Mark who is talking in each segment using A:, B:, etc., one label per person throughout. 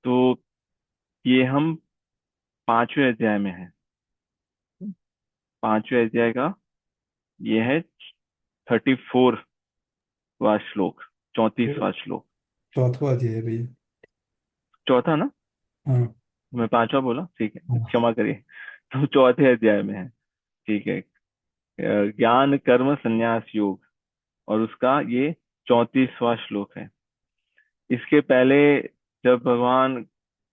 A: तो ये हम पांचवें अध्याय में है। पांचवें अध्याय का ये है 34वां श्लोक,
B: वो
A: 34वां श्लोक।
B: चौथा अध्याय है भैया।
A: चौथा ना?
B: हाँ।
A: मैं पांचवा बोला, ठीक है,
B: हाँ।
A: क्षमा करिए। तो चौथे अध्याय में है। ठीक है। ज्ञान कर्म संन्यास योग, और उसका ये 34वां श्लोक है। इसके पहले जब भगवान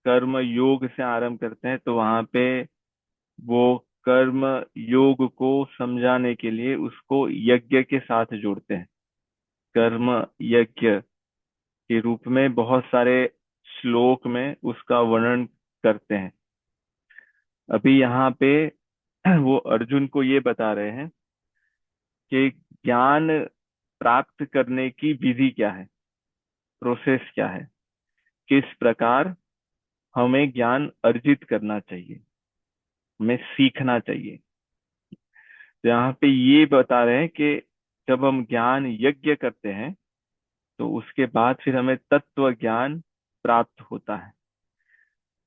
A: कर्म योग से आरंभ करते हैं तो वहां पे वो कर्म योग को समझाने के लिए उसको यज्ञ के साथ जोड़ते हैं। कर्म यज्ञ के रूप में बहुत सारे श्लोक में उसका वर्णन करते हैं। अभी यहाँ पे वो अर्जुन को ये बता रहे हैं कि ज्ञान प्राप्त करने की विधि क्या है, प्रोसेस क्या है, किस प्रकार हमें ज्ञान अर्जित करना चाहिए, हमें सीखना चाहिए। तो यहाँ पे ये बता रहे हैं कि जब हम ज्ञान यज्ञ करते हैं तो उसके बाद फिर हमें तत्व ज्ञान प्राप्त होता है।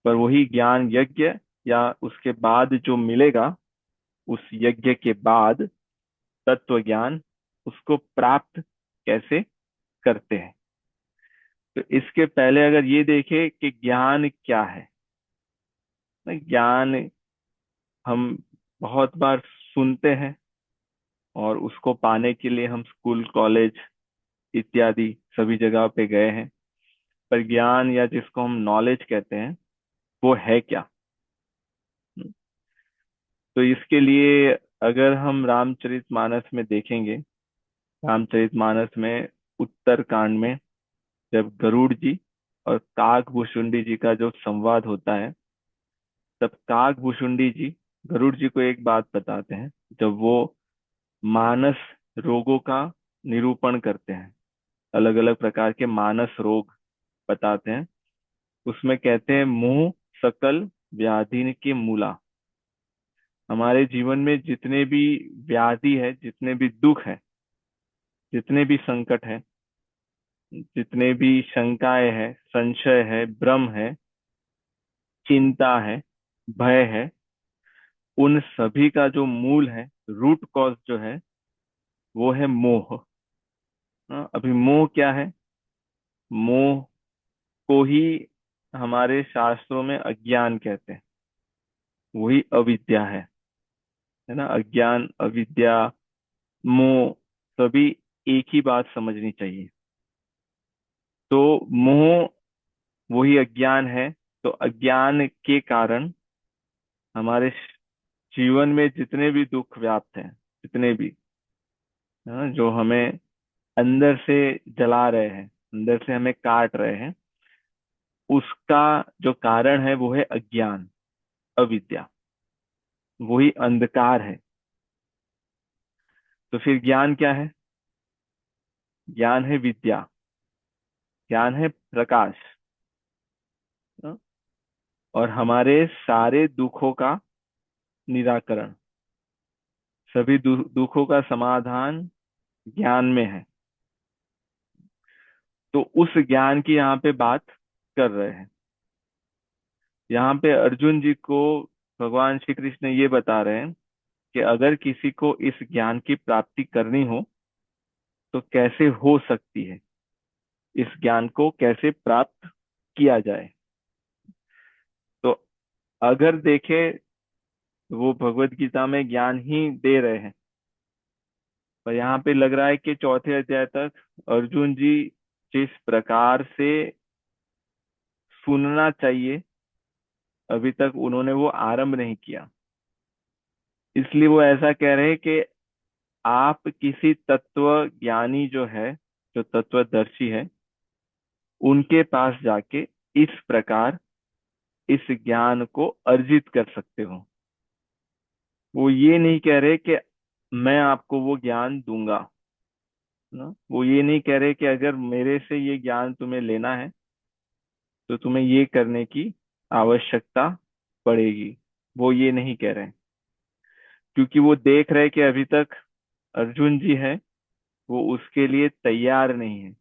A: पर वही ज्ञान यज्ञ या उसके बाद जो मिलेगा, उस यज्ञ के बाद तत्व ज्ञान, उसको प्राप्त कैसे करते हैं। तो इसके पहले अगर ये देखें कि ज्ञान क्या है। ना, ज्ञान हम बहुत बार सुनते हैं और उसको पाने के लिए हम स्कूल कॉलेज इत्यादि सभी जगह पे गए हैं। पर ज्ञान या जिसको हम नॉलेज कहते हैं, वो है क्या? तो इसके लिए अगर हम रामचरितमानस में देखेंगे, रामचरितमानस में उत्तर कांड में जब गरुड़ जी और काकभूषुंडी जी का जो संवाद होता है, तब काकभूषुंडी जी गरुड़ जी को एक बात बताते हैं। जब वो मानस रोगों का निरूपण करते हैं, अलग अलग प्रकार के मानस रोग बताते हैं, उसमें कहते हैं मोह सकल व्याधि के मूला। हमारे जीवन में जितने भी व्याधि है, जितने भी दुख है, जितने भी संकट है, जितने भी शंकाएं है, संशय है, भ्रम है, चिंता है, भय है, उन सभी का जो मूल है, रूट कॉज जो है, वो है मोह। हाँ, अभी मोह क्या है? मोह को ही हमारे शास्त्रों में अज्ञान कहते हैं। वही अविद्या है ना। अज्ञान, अविद्या, मोह, सभी एक ही बात समझनी चाहिए। तो मोह वही अज्ञान है। तो अज्ञान के कारण हमारे जीवन में जितने भी दुख व्याप्त हैं, जितने भी, हाँ, जो हमें अंदर से जला रहे हैं, अंदर से हमें काट रहे हैं, उसका जो कारण है वो है अज्ञान, अविद्या, वही अंधकार है। तो फिर ज्ञान क्या है? ज्ञान है विद्या, ज्ञान है प्रकाश। हाँ? और हमारे सारे दुखों का निराकरण, सभी दुखों का समाधान ज्ञान में है। तो उस ज्ञान की यहाँ पे बात कर रहे हैं। यहाँ पे अर्जुन जी को भगवान श्री कृष्ण ये बता रहे हैं कि अगर किसी को इस ज्ञान की प्राप्ति करनी हो तो कैसे हो सकती है, इस ज्ञान को कैसे प्राप्त किया जाए। तो अगर देखें, वो भगवत गीता में ज्ञान ही दे रहे हैं। पर यहाँ पे लग रहा है कि चौथे अध्याय तक अर्जुन जी जिस प्रकार से सुनना चाहिए, अभी तक उन्होंने वो आरंभ नहीं किया। इसलिए वो ऐसा कह रहे हैं कि आप किसी तत्व ज्ञानी जो है, जो तत्वदर्शी है, उनके पास जाके इस प्रकार इस ज्ञान को अर्जित कर सकते हो। वो ये नहीं कह रहे कि मैं आपको वो ज्ञान दूंगा ना। वो ये नहीं कह रहे कि अगर मेरे से ये ज्ञान तुम्हें लेना है तो तुम्हें ये करने की आवश्यकता पड़ेगी। वो ये नहीं कह रहे, क्योंकि वो देख रहे कि अभी तक अर्जुन जी है, वो उसके लिए तैयार नहीं है।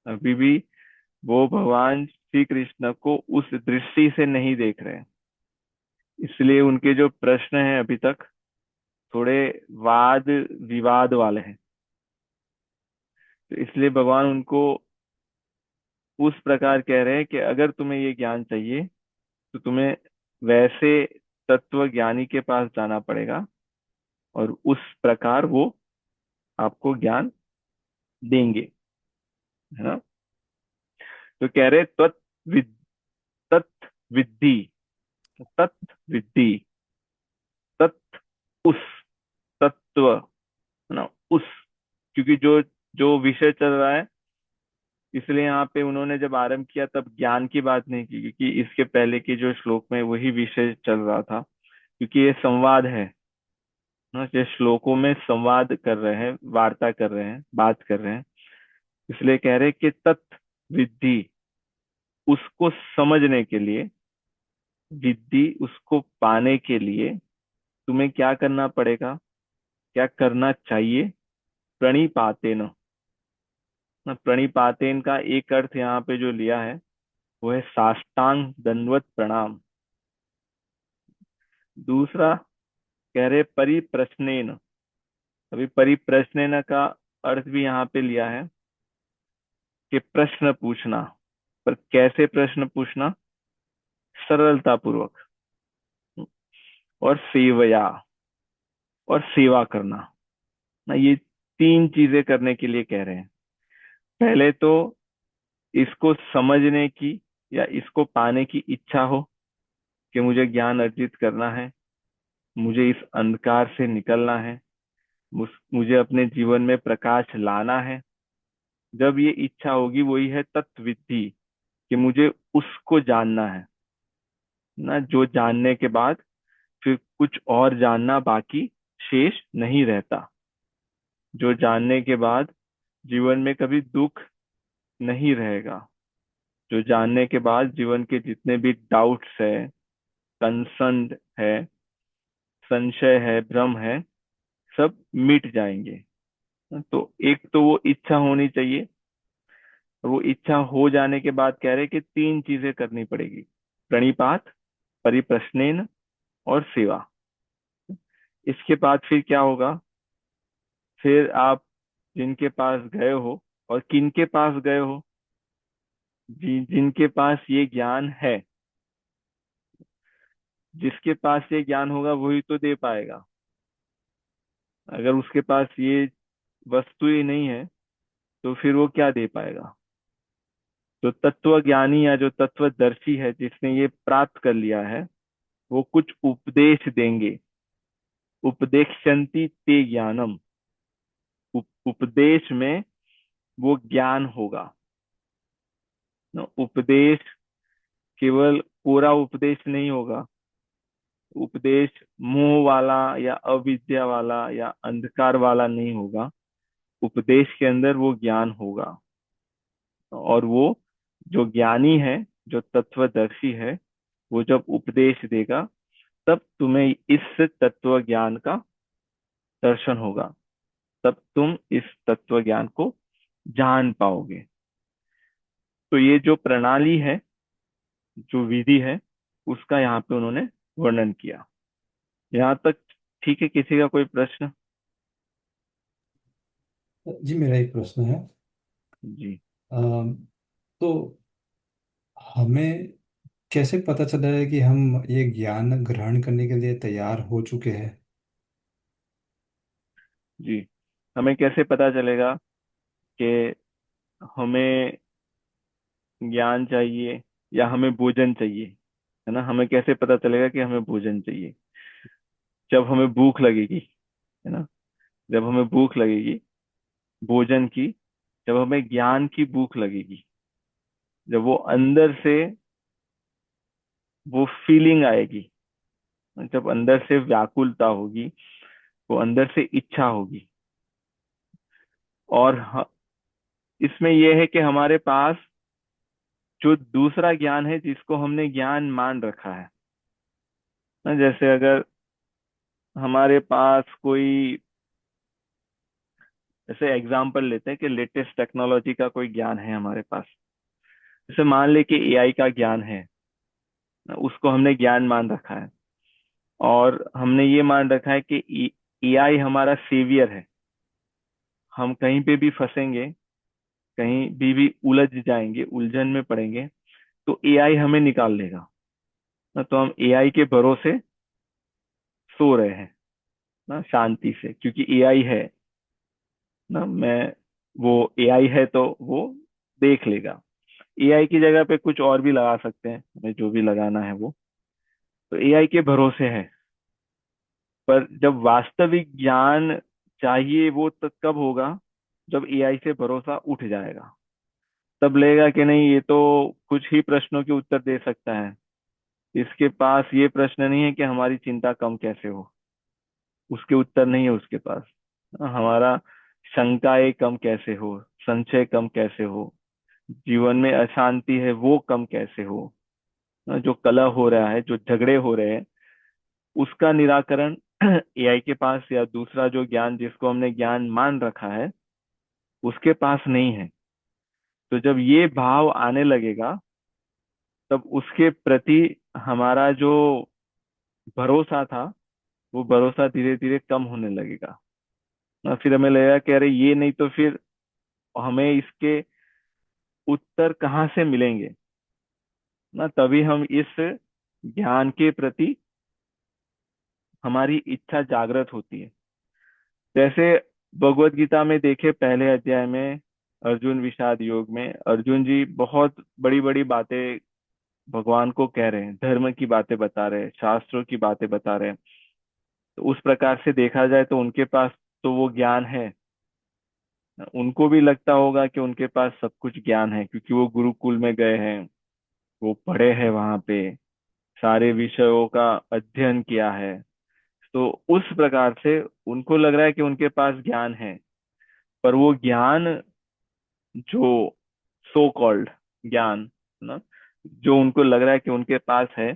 A: अभी भी वो भगवान श्री कृष्ण को उस दृष्टि से नहीं देख रहे हैं। इसलिए उनके जो प्रश्न हैं अभी तक थोड़े वाद विवाद वाले हैं। तो इसलिए भगवान उनको उस प्रकार कह रहे हैं कि अगर तुम्हें ये ज्ञान चाहिए तो तुम्हें वैसे तत्व ज्ञानी के पास जाना पड़ेगा, और उस प्रकार वो आपको ज्ञान देंगे, है ना। तो कह रहे तत् विद्धि, तत् विद्धि, तत् उस तत्व, है ना, उस, क्योंकि जो जो विषय चल रहा है, इसलिए यहाँ पे उन्होंने जब आरंभ किया तब ज्ञान की बात नहीं की, क्योंकि इसके पहले के जो श्लोक में वही विषय चल रहा था। क्योंकि ये संवाद है ना, ये श्लोकों में संवाद कर रहे हैं, वार्ता कर रहे हैं, बात कर रहे हैं। इसलिए कह रहे हैं कि तत् विद्धि, उसको समझने के लिए, विद्धि उसको पाने के लिए तुम्हें क्या करना पड़ेगा, क्या करना चाहिए। प्रणिपातेन, ना, प्रणिपातेन का एक अर्थ यहाँ पे जो लिया है वो है साष्टांग दंडवत प्रणाम। दूसरा कह रहे परिप्रश्नेन। अभी परिप्रश्नेन का अर्थ भी यहाँ पे लिया है कि प्रश्न पूछना। पर कैसे प्रश्न पूछना, सरलता पूर्वक, और सेवया, और सेवा करना, ना, ये तीन चीजें करने के लिए कह रहे हैं। पहले तो इसको समझने की या इसको पाने की इच्छा हो कि मुझे ज्ञान अर्जित करना है, मुझे इस अंधकार से निकलना है, मुझे अपने जीवन में प्रकाश लाना है। जब ये इच्छा होगी, वही है तत्विद्धि, कि मुझे उसको जानना है ना, जो जानने के बाद फिर कुछ और जानना बाकी शेष नहीं रहता। जो जानने के बाद जीवन में कभी दुख नहीं रहेगा। जो जानने के बाद जीवन के जितने भी डाउट्स है, कंसर्न है, संशय है, भ्रम है, सब मिट जाएंगे। तो एक तो वो इच्छा होनी चाहिए। वो इच्छा हो जाने के बाद कह रहे कि तीन चीजें करनी पड़ेगी: प्रणिपात, परिप्रश्नेन, और सेवा। इसके बाद फिर क्या होगा, फिर आप जिनके पास गए हो, और किनके पास गए हो, जिनके पास ये ज्ञान है, जिसके पास ये ज्ञान होगा वही तो दे पाएगा। अगर उसके पास ये वस्तु ही नहीं है तो फिर वो क्या दे पाएगा। जो तत्व ज्ञानी या जो तत्वदर्शी है, जिसने ये प्राप्त कर लिया है, वो कुछ उपदेश देंगे। उपदेक्षन्ति ते ज्ञानम, उपदेश में वो ज्ञान होगा ना। उपदेश केवल पूरा उपदेश नहीं होगा। उपदेश मोह वाला या अविद्या वाला या अंधकार वाला नहीं होगा। उपदेश के अंदर वो ज्ञान होगा। और वो जो ज्ञानी है, जो तत्वदर्शी है, वो जब उपदेश देगा तब तुम्हें इस तत्व ज्ञान का दर्शन होगा। तब तुम इस तत्व ज्ञान को जान पाओगे। तो ये जो प्रणाली है, जो विधि है, उसका यहाँ पे उन्होंने वर्णन किया। यहाँ तक ठीक है? किसी का कोई प्रश्न?
B: जी मेरा एक प्रश्न है।
A: जी।
B: अम, तो हमें कैसे पता चला है कि हम ये ज्ञान ग्रहण करने के लिए तैयार हो चुके हैं?
A: जी, हमें कैसे पता चलेगा कि हमें ज्ञान चाहिए या हमें भोजन चाहिए, है ना। हमें कैसे पता चलेगा कि हमें भोजन चाहिए? जब हमें भूख लगेगी, है ना। जब हमें भूख लगेगी भोजन की, जब हमें ज्ञान की भूख लगेगी, जब वो अंदर से वो फीलिंग आएगी, जब अंदर से व्याकुलता होगी, वो अंदर से इच्छा होगी। और इसमें यह है कि हमारे पास जो दूसरा ज्ञान है, जिसको हमने ज्ञान मान रखा है ना, जैसे अगर हमारे पास कोई, जैसे एग्जाम्पल लेते हैं कि लेटेस्ट टेक्नोलॉजी का कोई ज्ञान है हमारे पास, जैसे मान ले कि एआई का ज्ञान है, उसको हमने ज्ञान मान रखा है, और हमने ये मान रखा है कि एआई हमारा सेवियर है। हम कहीं पे भी फंसेंगे, कहीं भी उलझ जाएंगे, उलझन में पड़ेंगे, तो एआई हमें निकाल लेगा ना। तो हम एआई के भरोसे सो रहे हैं ना, शांति से, क्योंकि एआई है ना। वो एआई है तो वो देख लेगा। एआई की जगह पे कुछ और भी लगा सकते हैं, हमें जो भी लगाना है वो, तो एआई के भरोसे है। पर जब वास्तविक ज्ञान चाहिए, वो तब कब होगा? जब एआई से भरोसा उठ जाएगा, तब लगेगा कि नहीं, ये तो कुछ ही प्रश्नों के उत्तर दे सकता है। इसके पास ये प्रश्न नहीं है कि हमारी चिंता कम कैसे हो, उसके उत्तर नहीं है उसके पास। हमारा शंकाएं कम कैसे हो, संशय कम कैसे हो, जीवन में अशांति है वो कम कैसे हो, जो कलह हो रहा है, जो झगड़े हो रहे हैं, उसका निराकरण एआई के पास, या दूसरा जो ज्ञान जिसको हमने ज्ञान मान रखा है, उसके पास नहीं है। तो जब ये भाव आने लगेगा, तब उसके प्रति हमारा जो भरोसा था, वो भरोसा धीरे धीरे कम होने लगेगा ना। फिर हमें लगेगा कि अरे ये नहीं तो फिर हमें इसके उत्तर कहाँ से मिलेंगे ना। तभी हम इस ज्ञान के प्रति हमारी इच्छा जागृत होती है। जैसे भगवत गीता में देखे, पहले अध्याय में अर्जुन विषाद योग में अर्जुन जी बहुत बड़ी बड़ी बातें भगवान को कह रहे हैं, धर्म की बातें बता रहे हैं, शास्त्रों की बातें बता रहे हैं। तो उस प्रकार से देखा जाए तो उनके पास तो वो ज्ञान है। उनको भी लगता होगा कि उनके पास सब कुछ ज्ञान है, क्योंकि वो गुरुकुल में गए हैं, वो पढ़े हैं वहां पे, सारे विषयों का अध्ययन किया है। तो उस प्रकार से उनको लग रहा है कि उनके पास ज्ञान है। पर वो ज्ञान, जो सो कॉल्ड ज्ञान ना, जो उनको लग रहा है कि उनके पास है,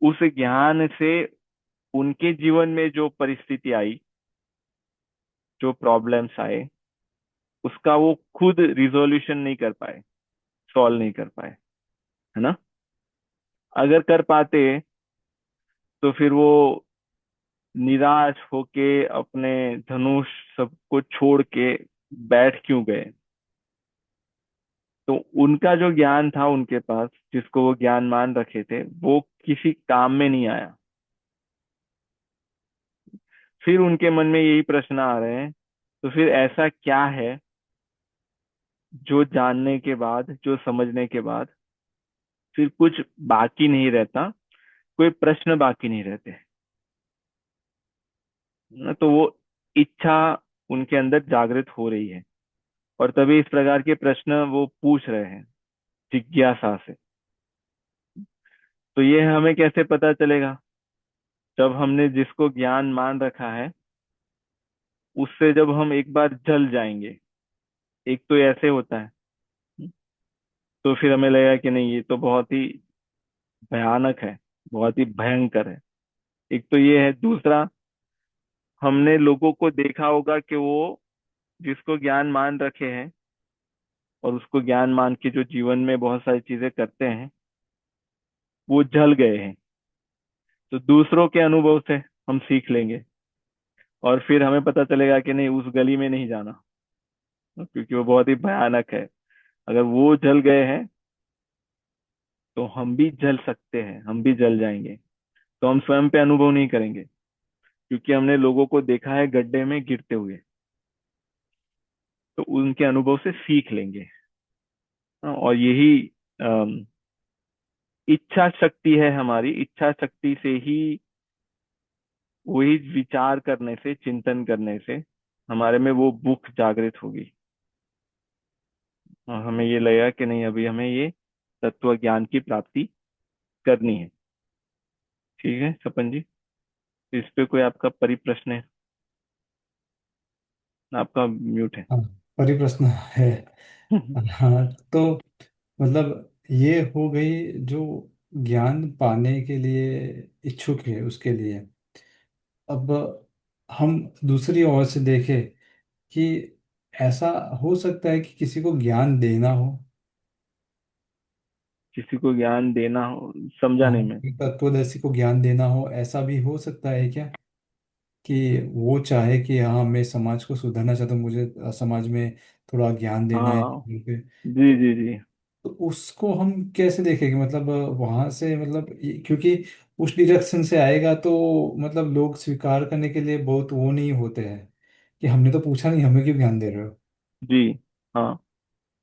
A: उस ज्ञान से उनके जीवन में जो परिस्थिति आई, जो प्रॉब्लम्स आए, उसका वो खुद रिजोल्यूशन नहीं कर पाए, सॉल्व नहीं कर पाए, है ना। अगर कर पाते तो फिर वो निराश होके अपने धनुष सबको छोड़ के बैठ क्यों गए? तो उनका जो ज्ञान था उनके पास, जिसको वो ज्ञान मान रखे थे, वो किसी काम में नहीं आया। फिर उनके मन में यही प्रश्न आ रहे हैं, तो फिर ऐसा क्या है जो जानने के बाद, जो समझने के बाद फिर कुछ बाकी नहीं रहता, कोई प्रश्न बाकी नहीं रहते ना। तो वो इच्छा उनके अंदर जागृत हो रही है, और तभी इस प्रकार के प्रश्न वो पूछ रहे हैं, जिज्ञासा से। तो ये हमें कैसे पता चलेगा? जब हमने जिसको ज्ञान मान रखा है, उससे जब हम एक बार जल जाएंगे, एक तो ऐसे होता है, तो फिर हमें लगेगा कि नहीं, ये तो बहुत ही भयानक है, बहुत ही भयंकर है। एक तो ये है। दूसरा, हमने लोगों को देखा होगा कि वो जिसको ज्ञान मान रखे हैं, और उसको ज्ञान मान के जो जीवन में बहुत सारी चीजें करते हैं, वो जल गए हैं। तो दूसरों के अनुभव से हम सीख लेंगे, और फिर हमें पता चलेगा कि नहीं, उस गली में नहीं जाना, क्योंकि वो बहुत ही भयानक है। अगर वो जल गए हैं, तो हम भी जल सकते हैं, हम भी जल जाएंगे। तो हम स्वयं पे अनुभव नहीं करेंगे, क्योंकि हमने लोगों को देखा है गड्ढे में गिरते हुए, तो उनके अनुभव से सीख लेंगे। हाँ, और यही अम, इच्छा शक्ति है हमारी। इच्छा शक्ति से ही, वही विचार करने से, चिंतन करने से हमारे में वो भूख जागृत होगी, और हमें ये लगेगा कि नहीं, अभी हमें ये तत्व ज्ञान की प्राप्ति करनी है। ठीक है सपन जी, इस पे कोई आपका परिप्रश्न है? आपका म्यूट है।
B: हाँ, परिप्रश्न है। हाँ, तो मतलब ये हो गई जो ज्ञान पाने के लिए इच्छुक है उसके लिए। अब हम दूसरी ओर से देखें कि ऐसा हो सकता है कि किसी को ज्ञान देना हो,
A: किसी को ज्ञान देना हो, समझा
B: हाँ,
A: नहीं मैं।
B: कि तत्वदर्शी को ज्ञान देना हो, ऐसा भी हो सकता है क्या? कि वो चाहे कि हाँ, मैं समाज को सुधारना चाहता हूँ, मुझे समाज में थोड़ा ज्ञान देना है
A: हाँ।
B: फिर।
A: जी
B: तो,
A: जी जी।
B: तो उसको हम कैसे देखेंगे? मतलब वहां से, मतलब क्योंकि उस डायरेक्शन से आएगा तो मतलब लोग स्वीकार करने के लिए बहुत वो नहीं होते हैं कि हमने तो पूछा नहीं, हमें क्यों ज्ञान दे रहे हो।
A: जी। हाँ।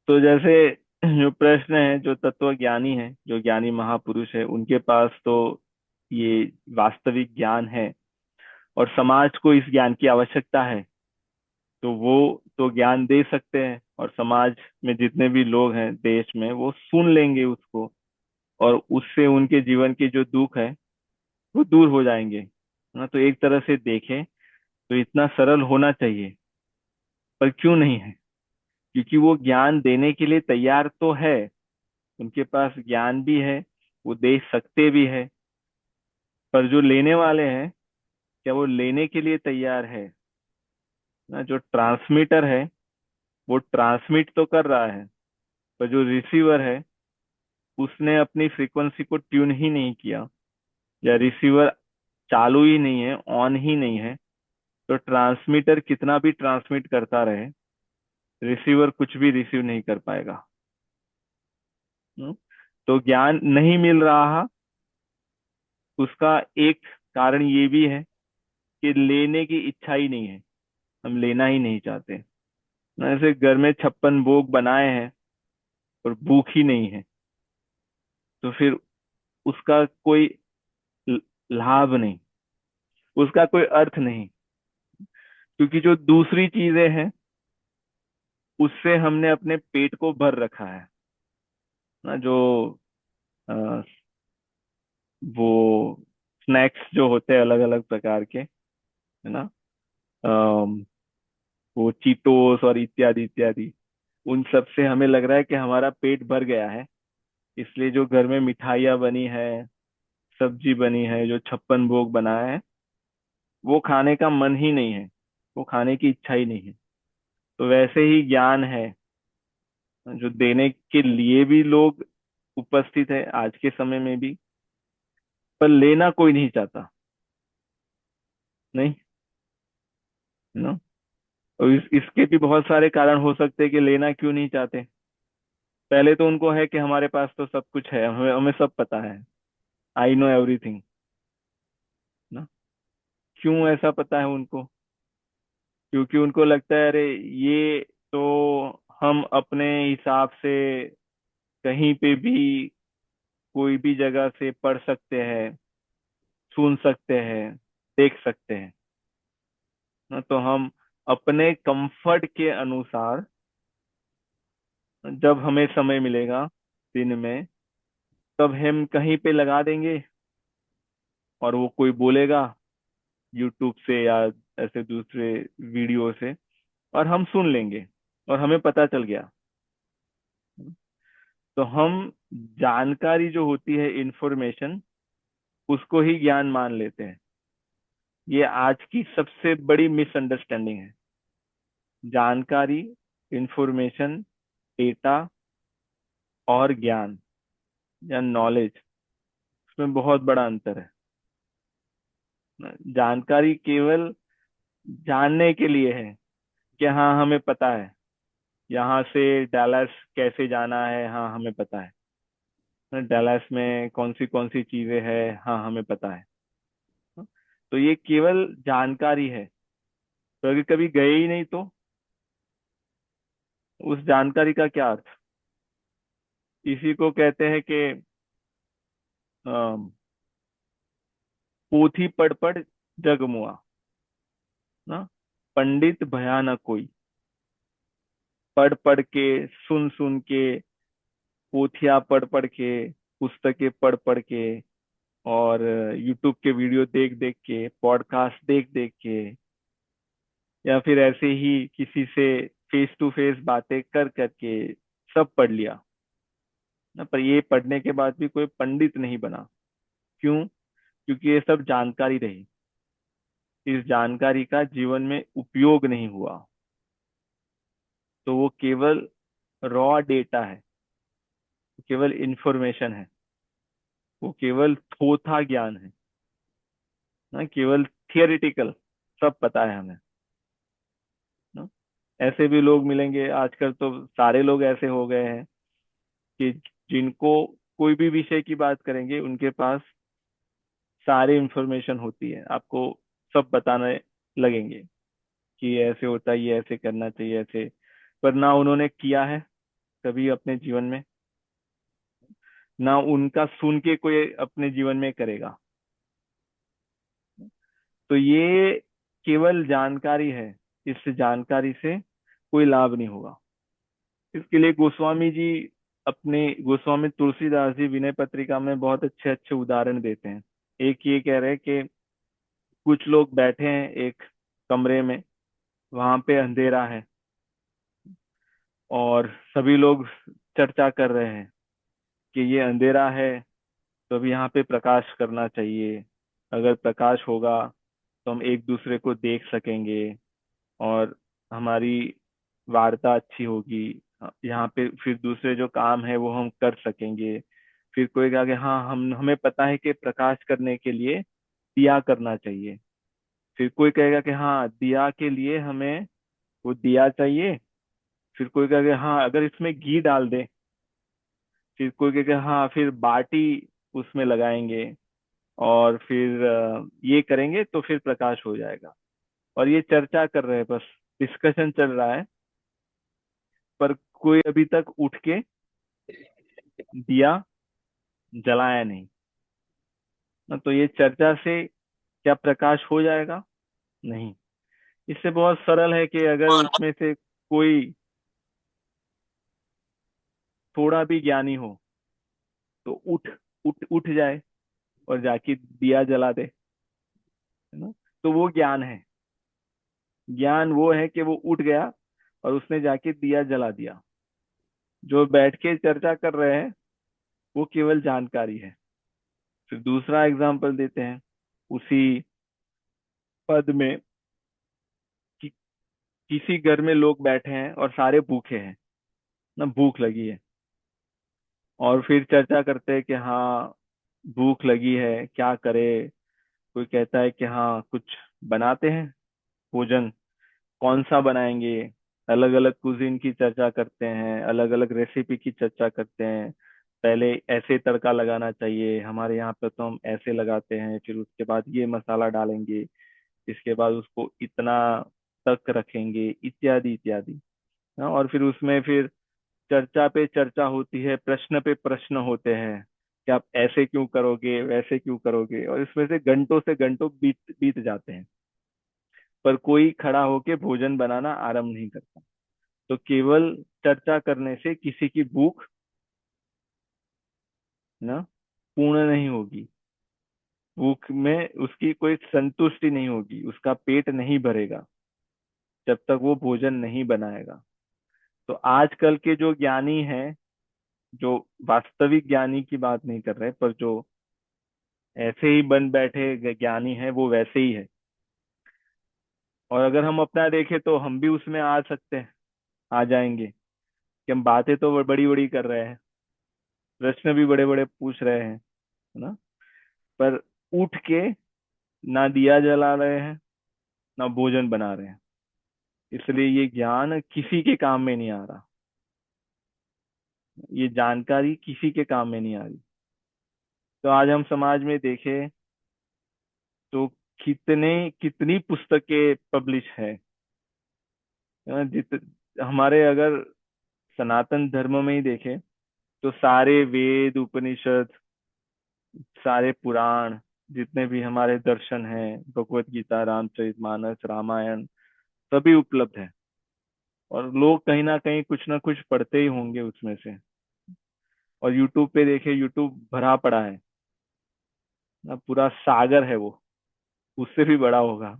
A: तो जैसे जो प्रश्न है, जो तत्व ज्ञानी है, जो ज्ञानी महापुरुष है, उनके पास तो ये वास्तविक ज्ञान है, और समाज को इस ज्ञान की आवश्यकता है, तो वो तो ज्ञान दे सकते हैं, और समाज में जितने भी लोग हैं देश में, वो सुन लेंगे उसको, और उससे उनके जीवन के जो दुख है वो दूर हो जाएंगे, है ना। तो एक तरह से देखें तो इतना सरल होना चाहिए, पर क्यों नहीं है? क्योंकि वो ज्ञान देने के लिए तैयार तो है, उनके पास ज्ञान भी है, वो दे सकते भी है, पर जो लेने वाले हैं, क्या वो लेने के लिए तैयार है? ना, जो ट्रांसमीटर है वो ट्रांसमिट तो कर रहा है, पर जो रिसीवर है उसने अपनी फ्रीक्वेंसी को ट्यून ही नहीं किया, या रिसीवर चालू ही नहीं है, ऑन ही नहीं है, तो ट्रांसमीटर कितना भी ट्रांसमिट करता रहे, रिसीवर कुछ भी रिसीव नहीं कर पाएगा। हम्म? तो ज्ञान नहीं मिल रहा, उसका एक कारण ये भी है कि लेने की इच्छा ही नहीं है, हम लेना ही नहीं चाहते ना। ऐसे घर में 56 भोग बनाए हैं और भूख ही नहीं है, तो फिर उसका कोई ल- लाभ नहीं, उसका कोई अर्थ नहीं, क्योंकि जो दूसरी चीजें हैं उससे हमने अपने पेट को भर रखा है ना। जो अ, वो स्नैक्स जो होते हैं अलग अलग प्रकार के, है ना, अम, वो चीटोस और इत्यादि इत्यादि, उन सब से हमें लग रहा है कि हमारा पेट भर गया है, इसलिए जो घर में मिठाइयाँ बनी है, सब्जी बनी है, जो 56 भोग बनाया है, वो खाने का मन ही नहीं है, वो खाने की इच्छा ही नहीं है। तो वैसे ही ज्ञान है, जो देने के लिए भी लोग उपस्थित है आज के समय में भी, पर लेना कोई नहीं चाहता, नहीं, ना। और इसके भी बहुत सारे कारण हो सकते हैं कि लेना क्यों नहीं चाहते। पहले तो उनको है कि हमारे पास तो सब कुछ है, हमें हमें सब पता है, आई नो एवरीथिंग, ना। क्यों ऐसा पता है उनको? क्योंकि उनको लगता है, अरे ये तो हम अपने हिसाब से कहीं पे भी, कोई भी जगह से पढ़ सकते हैं, सुन सकते हैं, देख सकते हैं ना। तो हम अपने कंफर्ट के अनुसार, जब हमें समय मिलेगा दिन में, तब हम कहीं पे लगा देंगे, और वो कोई बोलेगा यूट्यूब से या ऐसे दूसरे वीडियो से, और हम सुन लेंगे, और हमें पता चल गया। तो हम जानकारी जो होती है, इंफॉर्मेशन, उसको ही ज्ञान मान लेते हैं। ये आज की सबसे बड़ी मिसअंडरस्टैंडिंग है। जानकारी, इंफॉर्मेशन, डेटा और ज्ञान या नॉलेज, उसमें बहुत बड़ा अंतर है। जानकारी केवल जानने के लिए है कि हाँ हमें पता है, यहाँ से डैलस कैसे जाना है, हाँ हमें पता है, डैलस में कौन सी चीजें हैं, हाँ हमें पता है। तो ये केवल जानकारी है, तो अगर कभी गए ही नहीं तो उस जानकारी का क्या अर्थ? इसी को कहते हैं कि अम, पोथी पढ़ पढ़ जग मुआ, ना। पंडित भया न कोई, पढ़ पढ़ के, सुन सुन के, पोथियां पढ़ पढ़ के, पुस्तकें पढ़ पढ़ के, और यूट्यूब के वीडियो देख देख के, पॉडकास्ट देख देख के, या फिर ऐसे ही किसी से फेस टू फेस बातें कर करके सब पढ़ लिया ना। पर ये पढ़ने के बाद भी कोई पंडित नहीं बना। क्यों? क्योंकि ये सब जानकारी रही, इस जानकारी का जीवन में उपयोग नहीं हुआ, तो वो केवल रॉ डेटा है, केवल इंफॉर्मेशन है, वो केवल थोथा ज्ञान है ना, केवल थियरिटिकल, सब पता है हमें ना। ऐसे भी लोग मिलेंगे आजकल, तो सारे लोग ऐसे हो गए हैं कि जिनको कोई भी विषय की बात करेंगे उनके पास सारी इंफॉर्मेशन होती है, आपको सब बताने लगेंगे कि ये ऐसे होता है, ये ऐसे करना चाहिए, ऐसे। पर ना उन्होंने किया है कभी अपने जीवन में, ना उनका सुन के कोई अपने जीवन में करेगा। तो ये केवल जानकारी है, इस जानकारी से कोई लाभ नहीं होगा। इसके लिए गोस्वामी जी अपने, गोस्वामी तुलसीदास जी विनय पत्रिका में बहुत अच्छे अच्छे उदाहरण देते हैं। एक ये कह रहे हैं कि कुछ लोग बैठे हैं एक कमरे में, वहां पे अंधेरा है, और सभी लोग चर्चा कर रहे हैं कि ये अंधेरा है, तो अब यहाँ पे प्रकाश करना चाहिए। अगर प्रकाश होगा तो हम एक दूसरे को देख सकेंगे, और हमारी वार्ता अच्छी होगी। यहाँ पे फिर दूसरे जो काम है वो हम कर सकेंगे। फिर कोई कहा कि हाँ, हम हमें पता है कि प्रकाश करने के लिए दिया करना चाहिए। फिर कोई कहेगा कि हाँ, दिया के लिए हमें वो दिया चाहिए। फिर कोई कहेगा कि हाँ, अगर इसमें घी डाल दे। फिर कोई कहेगा हाँ, फिर बाटी उसमें लगाएंगे, और फिर ये करेंगे तो फिर प्रकाश हो जाएगा। और ये चर्चा कर रहे हैं, बस डिस्कशन चल रहा है, पर कोई अभी तक उठ के दिया जलाया नहीं ना। तो ये चर्चा से क्या प्रकाश हो जाएगा? नहीं। इससे बहुत सरल है कि अगर उसमें से कोई थोड़ा भी ज्ञानी हो तो उठ उठ उठ जाए और जाके दिया जला दे, है ना। तो वो ज्ञान है। ज्ञान वो है कि वो उठ गया और उसने जाके दिया जला दिया। जो बैठ के चर्चा कर रहे हैं वो केवल जानकारी है। फिर दूसरा एग्जाम्पल देते हैं उसी पद में, कि किसी घर में लोग बैठे हैं और सारे भूखे हैं ना, भूख लगी है। और फिर चर्चा करते हैं कि हाँ, भूख लगी है, क्या करे। कोई कहता है कि हाँ, कुछ बनाते हैं भोजन, कौन सा बनाएंगे। अलग अलग कुजीन की चर्चा करते हैं, अलग अलग रेसिपी की चर्चा करते हैं। पहले ऐसे तड़का लगाना चाहिए, हमारे यहाँ पे तो हम ऐसे लगाते हैं, फिर उसके बाद ये मसाला डालेंगे, इसके बाद उसको इतना तक रखेंगे, इत्यादि इत्यादि। हाँ, और फिर उसमें फिर चर्चा पे चर्चा होती है, प्रश्न पे प्रश्न होते हैं कि आप ऐसे क्यों करोगे, वैसे क्यों करोगे, और इसमें से घंटों से घंटों बीत बीत जाते हैं, पर कोई खड़ा होके भोजन बनाना आरंभ नहीं करता। तो केवल चर्चा करने से किसी की भूख ना पूर्ण नहीं होगी, भूख में उसकी कोई संतुष्टि नहीं होगी, उसका पेट नहीं भरेगा जब तक वो भोजन नहीं बनाएगा। तो आजकल के जो ज्ञानी हैं, जो वास्तविक ज्ञानी की बात नहीं कर रहे, पर जो ऐसे ही बन बैठे ज्ञानी हैं, वो वैसे ही है। और अगर हम अपना देखें तो हम भी उसमें आ सकते हैं, आ जाएंगे, कि हम बातें तो बड़ी बड़ी कर रहे हैं, प्रश्न भी बड़े बड़े पूछ रहे हैं, है ना, पर उठ के ना दिया जला रहे हैं, ना भोजन बना रहे हैं। इसलिए ये ज्ञान किसी के काम में नहीं आ रहा, ये जानकारी किसी के काम में नहीं आ रही। तो आज हम समाज में देखें तो कितने कितनी पुस्तकें पब्लिश है। जित हमारे अगर सनातन धर्म में ही देखें तो सारे वेद उपनिषद, सारे पुराण, जितने भी हमारे दर्शन हैं, भगवत गीता, रामचरितमानस, रामायण, सभी उपलब्ध है। और लोग कहीं ना कुछ पढ़ते ही होंगे उसमें से। और यूट्यूब पे देखे, यूट्यूब भरा पड़ा है ना, पूरा सागर है वो, उससे भी बड़ा होगा।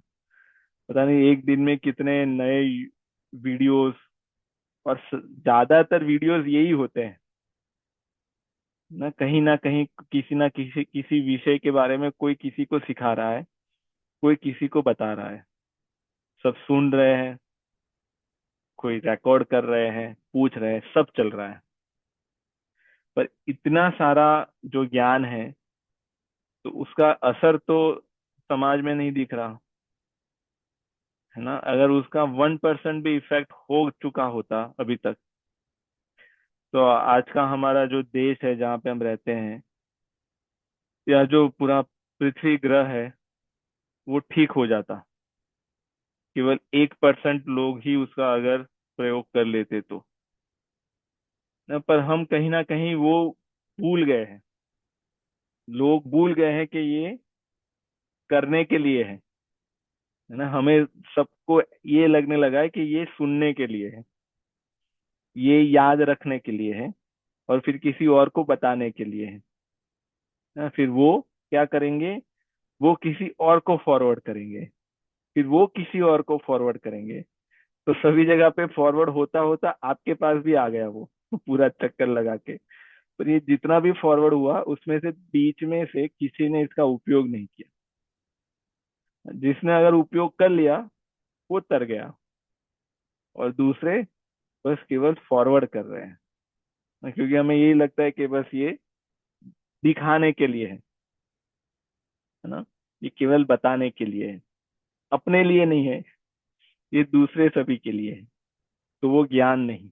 A: पता नहीं एक दिन में कितने नए वीडियोस, और ज्यादातर वीडियोस यही होते हैं ना कहीं किसी ना किसी किसी विषय के बारे में कोई किसी को सिखा रहा है, कोई किसी को बता रहा है, सब सुन रहे हैं, कोई रिकॉर्ड कर रहे हैं, पूछ रहे हैं, सब चल रहा है। पर इतना सारा जो ज्ञान है, तो उसका असर तो समाज में नहीं दिख रहा, है ना। अगर उसका 1% भी इफेक्ट हो चुका होता अभी तक, तो आज का हमारा जो देश है जहाँ पे हम रहते हैं, या जो पूरा पृथ्वी ग्रह है, वो ठीक हो जाता। केवल 1% लोग ही उसका अगर प्रयोग कर लेते तो। पर हम कहीं ना कहीं वो भूल गए हैं। लोग भूल गए हैं कि ये करने के लिए है ना। हमें सबको ये लगने लगा है कि ये सुनने के लिए है, ये याद रखने के लिए है, और फिर किसी और को बताने के लिए है ना। फिर वो क्या करेंगे, वो किसी और को फॉरवर्ड करेंगे, फिर वो किसी और को फॉरवर्ड करेंगे। तो सभी जगह पे फॉरवर्ड होता होता आपके पास भी आ गया वो पूरा चक्कर लगा के। पर ये जितना भी फॉरवर्ड हुआ, उसमें से बीच में से किसी ने इसका उपयोग नहीं किया। जिसने अगर उपयोग कर लिया, वो तर गया, और दूसरे बस केवल फॉरवर्ड कर रहे हैं, क्योंकि हमें यही लगता है कि बस ये दिखाने के लिए है ना। ये केवल बताने के लिए है, अपने लिए नहीं है, ये दूसरे सभी के लिए है। तो वो ज्ञान नहीं।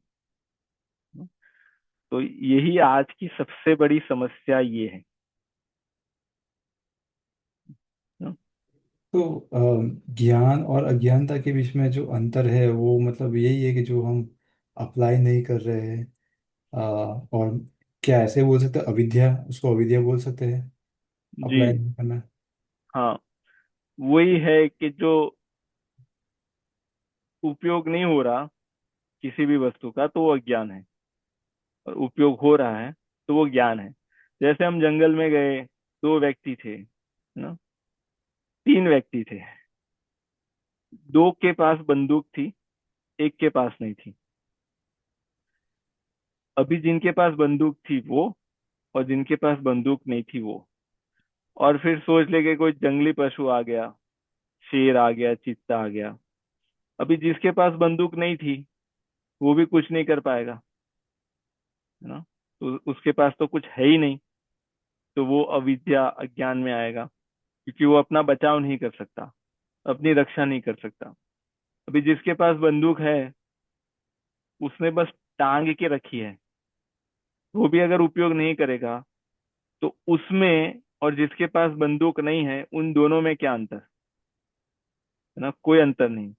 A: तो यही आज की सबसे बड़ी समस्या ये है ना?
B: तो ज्ञान और अज्ञानता के बीच में जो अंतर है वो मतलब यही है कि जो हम अप्लाई नहीं कर रहे हैं। और क्या ऐसे बोल सकते हैं, अविद्या, उसको अविद्या बोल सकते हैं,
A: जी
B: अप्लाई नहीं करना।
A: हाँ। वही है कि जो उपयोग नहीं हो रहा किसी भी वस्तु का, तो वो अज्ञान है। और उपयोग हो रहा है, तो वो ज्ञान है। जैसे हम जंगल में गए, दो व्यक्ति थे, है ना, तीन व्यक्ति थे। दो के पास बंदूक थी, एक के पास नहीं थी। अभी जिनके पास बंदूक थी वो, और जिनके पास बंदूक नहीं थी वो, और फिर सोच ले कि कोई जंगली पशु आ गया, शेर आ गया, चीता आ गया। अभी जिसके पास बंदूक नहीं थी, वो भी कुछ नहीं कर पाएगा, है ना। तो उसके पास तो कुछ है ही नहीं, तो वो अविद्या अज्ञान में आएगा, क्योंकि वो अपना बचाव नहीं कर सकता, अपनी रक्षा नहीं कर सकता। अभी जिसके पास बंदूक है, उसने बस टांग के रखी है, वो भी अगर उपयोग नहीं करेगा, तो उसमें और जिसके पास बंदूक नहीं है, उन दोनों में क्या अंतर, है ना। कोई अंतर नहीं।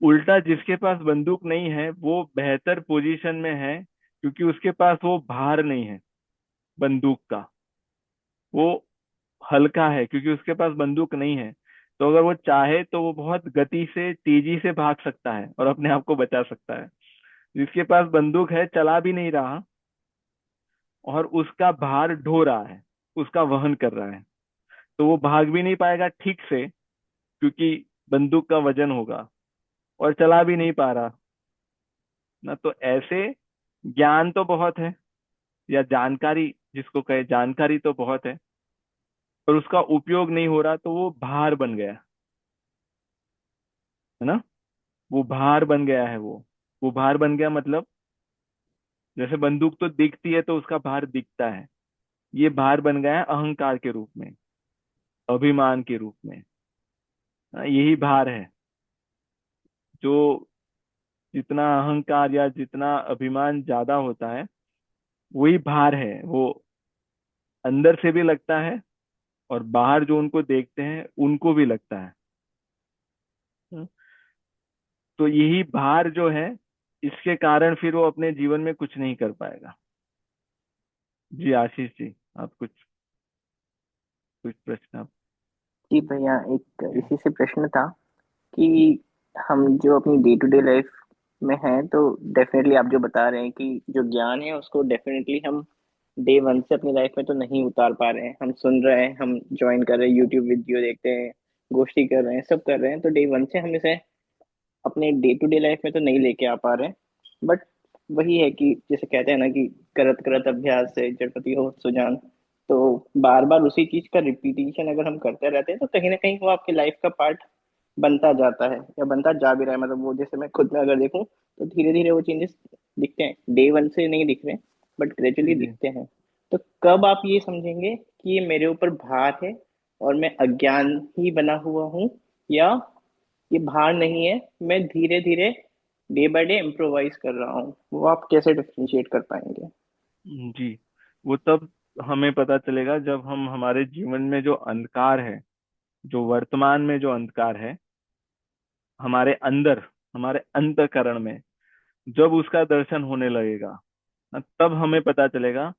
A: उल्टा जिसके पास बंदूक नहीं है, वो बेहतर पोजीशन में है, क्योंकि उसके पास वो भार नहीं है बंदूक का। वो हल्का है, क्योंकि उसके पास बंदूक नहीं है। तो अगर वो चाहे तो वो बहुत गति से, तेजी से भाग सकता है और अपने आप को बचा सकता है। जिसके पास बंदूक है, चला भी नहीं रहा, और उसका भार ढो रहा है, उसका वहन कर रहा है, तो वो भाग भी नहीं पाएगा ठीक से, क्योंकि बंदूक का वजन होगा, और चला भी नहीं पा रहा ना। तो ऐसे ज्ञान तो बहुत है, या जानकारी जिसको कहे, जानकारी तो बहुत है, पर उसका उपयोग नहीं हो रहा, तो वो भार बन गया, है ना। वो भार बन गया है। वो भार बन गया मतलब, जैसे बंदूक तो दिखती है तो उसका भार दिखता है, ये भार बन गया है अहंकार के रूप में, अभिमान के रूप में। हाँ, यही भार है। जो जितना अहंकार या जितना अभिमान ज्यादा होता है, वही भार है। वो अंदर से भी लगता है, और बाहर जो उनको देखते हैं उनको भी लगता है। हाँ, तो यही भार जो है, इसके कारण फिर वो अपने जीवन में कुछ नहीं कर पाएगा। जी आशीष जी, आप कुछ कुछ प्रश्न आप।
C: जी भैया, एक इसी से प्रश्न था कि हम जो अपनी डे टू डे लाइफ में हैं, तो डेफिनेटली आप जो बता रहे हैं कि जो ज्ञान है उसको डेफिनेटली हम डे वन से अपनी लाइफ में तो नहीं उतार पा रहे हैं। हम सुन रहे हैं, हम ज्वाइन कर रहे हैं, यूट्यूब वीडियो देखते हैं, गोष्ठी कर रहे हैं, सब कर रहे हैं, तो डे वन से हम इसे अपने डे टू डे लाइफ में तो नहीं लेके आ पा रहे हैं। बट वही है कि जैसे कहते हैं ना कि करत करत अभ्यास से जड़पति हो सुजान। तो बार बार उसी चीज का रिपीटिशन अगर हम करते रहते हैं, तो कहीं ना कहीं वो आपकी लाइफ का पार्ट बनता जाता है, या बनता जा भी रहा है। मतलब वो जैसे मैं खुद में अगर देखूं, तो धीरे धीरे वो चेंजेस दिखते हैं, डे वन से नहीं दिख रहे, बट ग्रेजुअली
A: जी
C: दिखते हैं। तो कब आप ये समझेंगे कि ये मेरे ऊपर भार है और मैं अज्ञान ही बना हुआ हूँ, या ये भार नहीं है, मैं धीरे धीरे डे बाय डे इम्प्रोवाइज कर रहा हूँ? वो आप कैसे डिफरेंशिएट कर पाएंगे?
A: जी। वो तब हमें पता चलेगा जब हम हमारे जीवन में जो अंधकार है, जो वर्तमान में जो अंधकार है हमारे अंदर, हमारे अंतःकरण में, जब उसका दर्शन होने लगेगा तब हमें पता चलेगा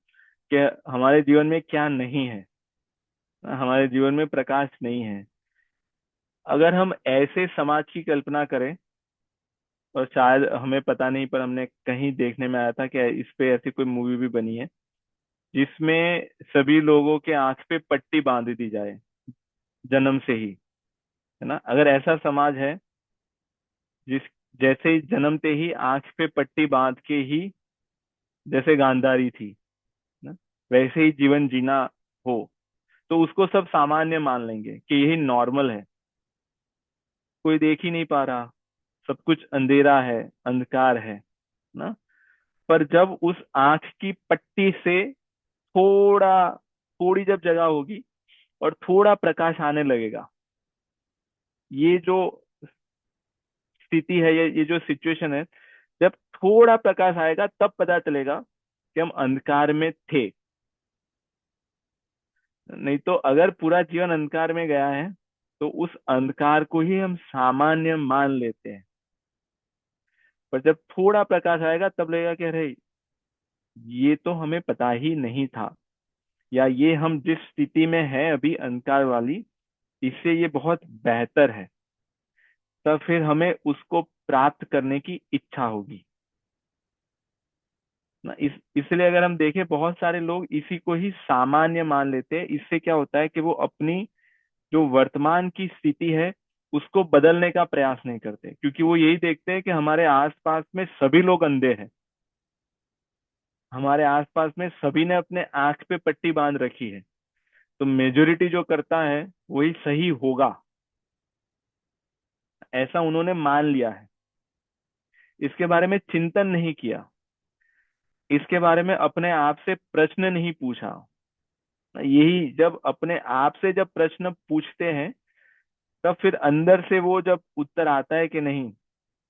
A: कि हमारे जीवन में क्या नहीं है, हमारे जीवन में प्रकाश नहीं है। अगर हम ऐसे समाज की कल्पना करें, और शायद हमें पता नहीं पर हमने कहीं देखने में आया था कि इस पे ऐसी कोई मूवी भी बनी है जिसमें सभी लोगों के आंख पे पट्टी बांध दी जाए जन्म से ही, है ना। अगर ऐसा समाज है जिस जैसे ही जन्मते ही आंख पे पट्टी बांध के ही, जैसे गांधारी थी ना, वैसे ही जीवन जीना हो, तो उसको सब सामान्य मान लेंगे कि यही नॉर्मल है। कोई देख ही नहीं पा रहा, सब कुछ अंधेरा है, अंधकार है ना। पर जब उस आंख की पट्टी से थोड़ा थोड़ी जब जगह होगी और थोड़ा प्रकाश आने लगेगा, ये जो स्थिति है, ये जो सिचुएशन है, जब थोड़ा प्रकाश आएगा तब पता चलेगा कि हम अंधकार में थे। नहीं तो अगर पूरा जीवन अंधकार में गया है तो उस अंधकार को ही हम सामान्य मान लेते हैं। पर जब थोड़ा प्रकाश आएगा तब लगेगा कि अरे, ये तो हमें पता ही नहीं था, या ये हम जिस स्थिति में है अभी अंधकार वाली, इससे ये बहुत बेहतर है। तब फिर हमें उसको प्राप्त करने की इच्छा होगी ना। इसलिए अगर हम देखें, बहुत सारे लोग इसी को ही सामान्य मान लेते हैं। इससे क्या होता है कि वो अपनी जो वर्तमान की स्थिति है उसको बदलने का प्रयास नहीं करते, क्योंकि वो यही देखते हैं कि हमारे आसपास में सभी लोग अंधे हैं, हमारे आसपास में सभी ने अपने आंख पे पट्टी बांध रखी है, तो मेजोरिटी जो करता है वही सही होगा, ऐसा उन्होंने मान लिया है। इसके बारे में चिंतन नहीं किया, इसके बारे में अपने आप से प्रश्न नहीं पूछा। यही जब अपने आप से जब प्रश्न पूछते हैं, तब फिर अंदर से वो जब उत्तर आता है कि नहीं,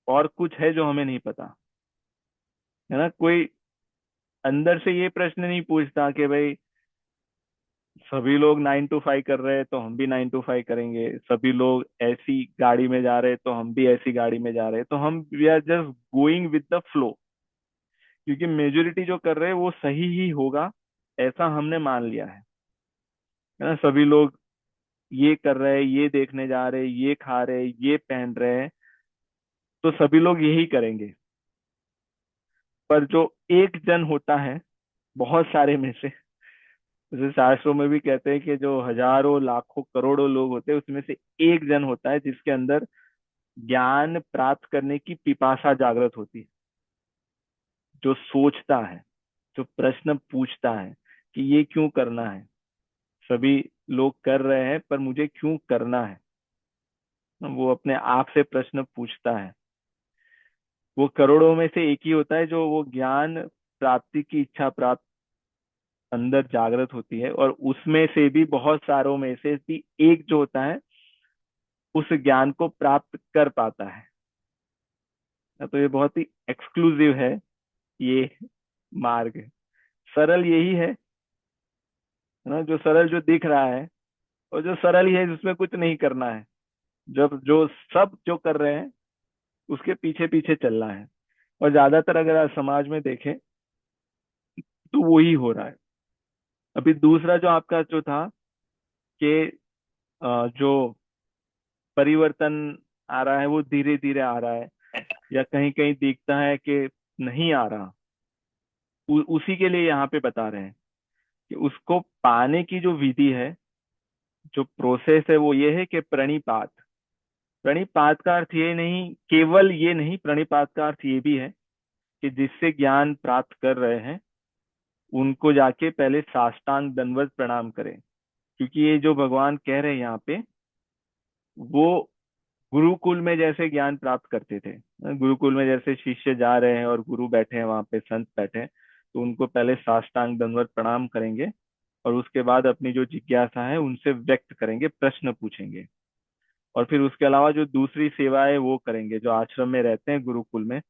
A: और कुछ है जो हमें नहीं पता, है ना। कोई अंदर से ये प्रश्न नहीं पूछता कि भाई सभी लोग 9 to 5 कर रहे हैं तो हम भी 9 to 5 करेंगे, सभी लोग ऐसी गाड़ी में जा रहे हैं तो हम भी ऐसी गाड़ी में जा रहे हैं, तो हम we are just going with the flow, क्योंकि मेजोरिटी जो कर रहे हैं वो सही ही होगा, ऐसा हमने मान लिया है ना। सभी लोग ये कर रहे हैं, ये देखने जा रहे हैं, ये खा रहे हैं, ये पहन रहे हैं, तो सभी लोग यही करेंगे। पर जो एक जन होता है बहुत सारे में से, जैसे शास्त्रों में भी कहते हैं कि जो हजारों लाखों करोड़ों लोग होते हैं उसमें से एक जन होता है जिसके अंदर ज्ञान प्राप्त करने की पिपासा जागृत होती है, जो सोचता है, जो प्रश्न पूछता है कि ये क्यों करना है, सभी लोग कर रहे हैं पर मुझे क्यों करना है। वो अपने आप से प्रश्न पूछता है। वो करोड़ों में से एक ही होता है जो वो ज्ञान प्राप्ति की इच्छा प्राप्त अंदर जागृत होती है, और उसमें से भी बहुत सारों में से भी एक जो होता है उस ज्ञान को प्राप्त कर पाता है। तो ये बहुत ही एक्सक्लूसिव है ये मार्ग। सरल यही है ना, जो सरल जो दिख रहा है, और जो सरल ही है जिसमें कुछ नहीं करना है, जब जो सब जो कर रहे हैं उसके पीछे पीछे चलना है। और ज्यादातर अगर आज समाज में देखें तो वही हो रहा है। अभी दूसरा जो आपका जो था कि जो परिवर्तन आ रहा है वो धीरे धीरे आ रहा है, या कहीं कहीं दिखता है कि नहीं आ रहा, उसी के लिए यहाँ पे बता रहे हैं कि उसको पाने की जो विधि है, जो प्रोसेस है, वो ये है कि प्रणिपात। प्रणिपात का अर्थ ये नहीं, केवल ये नहीं, प्रणिपात का अर्थ ये भी है कि जिससे ज्ञान प्राप्त कर रहे हैं उनको जाके पहले साष्टांग दंडवत प्रणाम करें। क्योंकि ये जो भगवान कह रहे हैं यहाँ पे, वो गुरुकुल में जैसे ज्ञान प्राप्त करते थे, गुरुकुल में जैसे शिष्य जा रहे हैं और गुरु बैठे हैं वहां पे, संत बैठे हैं, तो उनको पहले साष्टांग दंडवत प्रणाम करेंगे, और उसके बाद अपनी जो जिज्ञासा है उनसे व्यक्त करेंगे, प्रश्न पूछेंगे। और फिर उसके अलावा जो दूसरी सेवा है वो करेंगे। जो आश्रम में रहते हैं गुरुकुल में,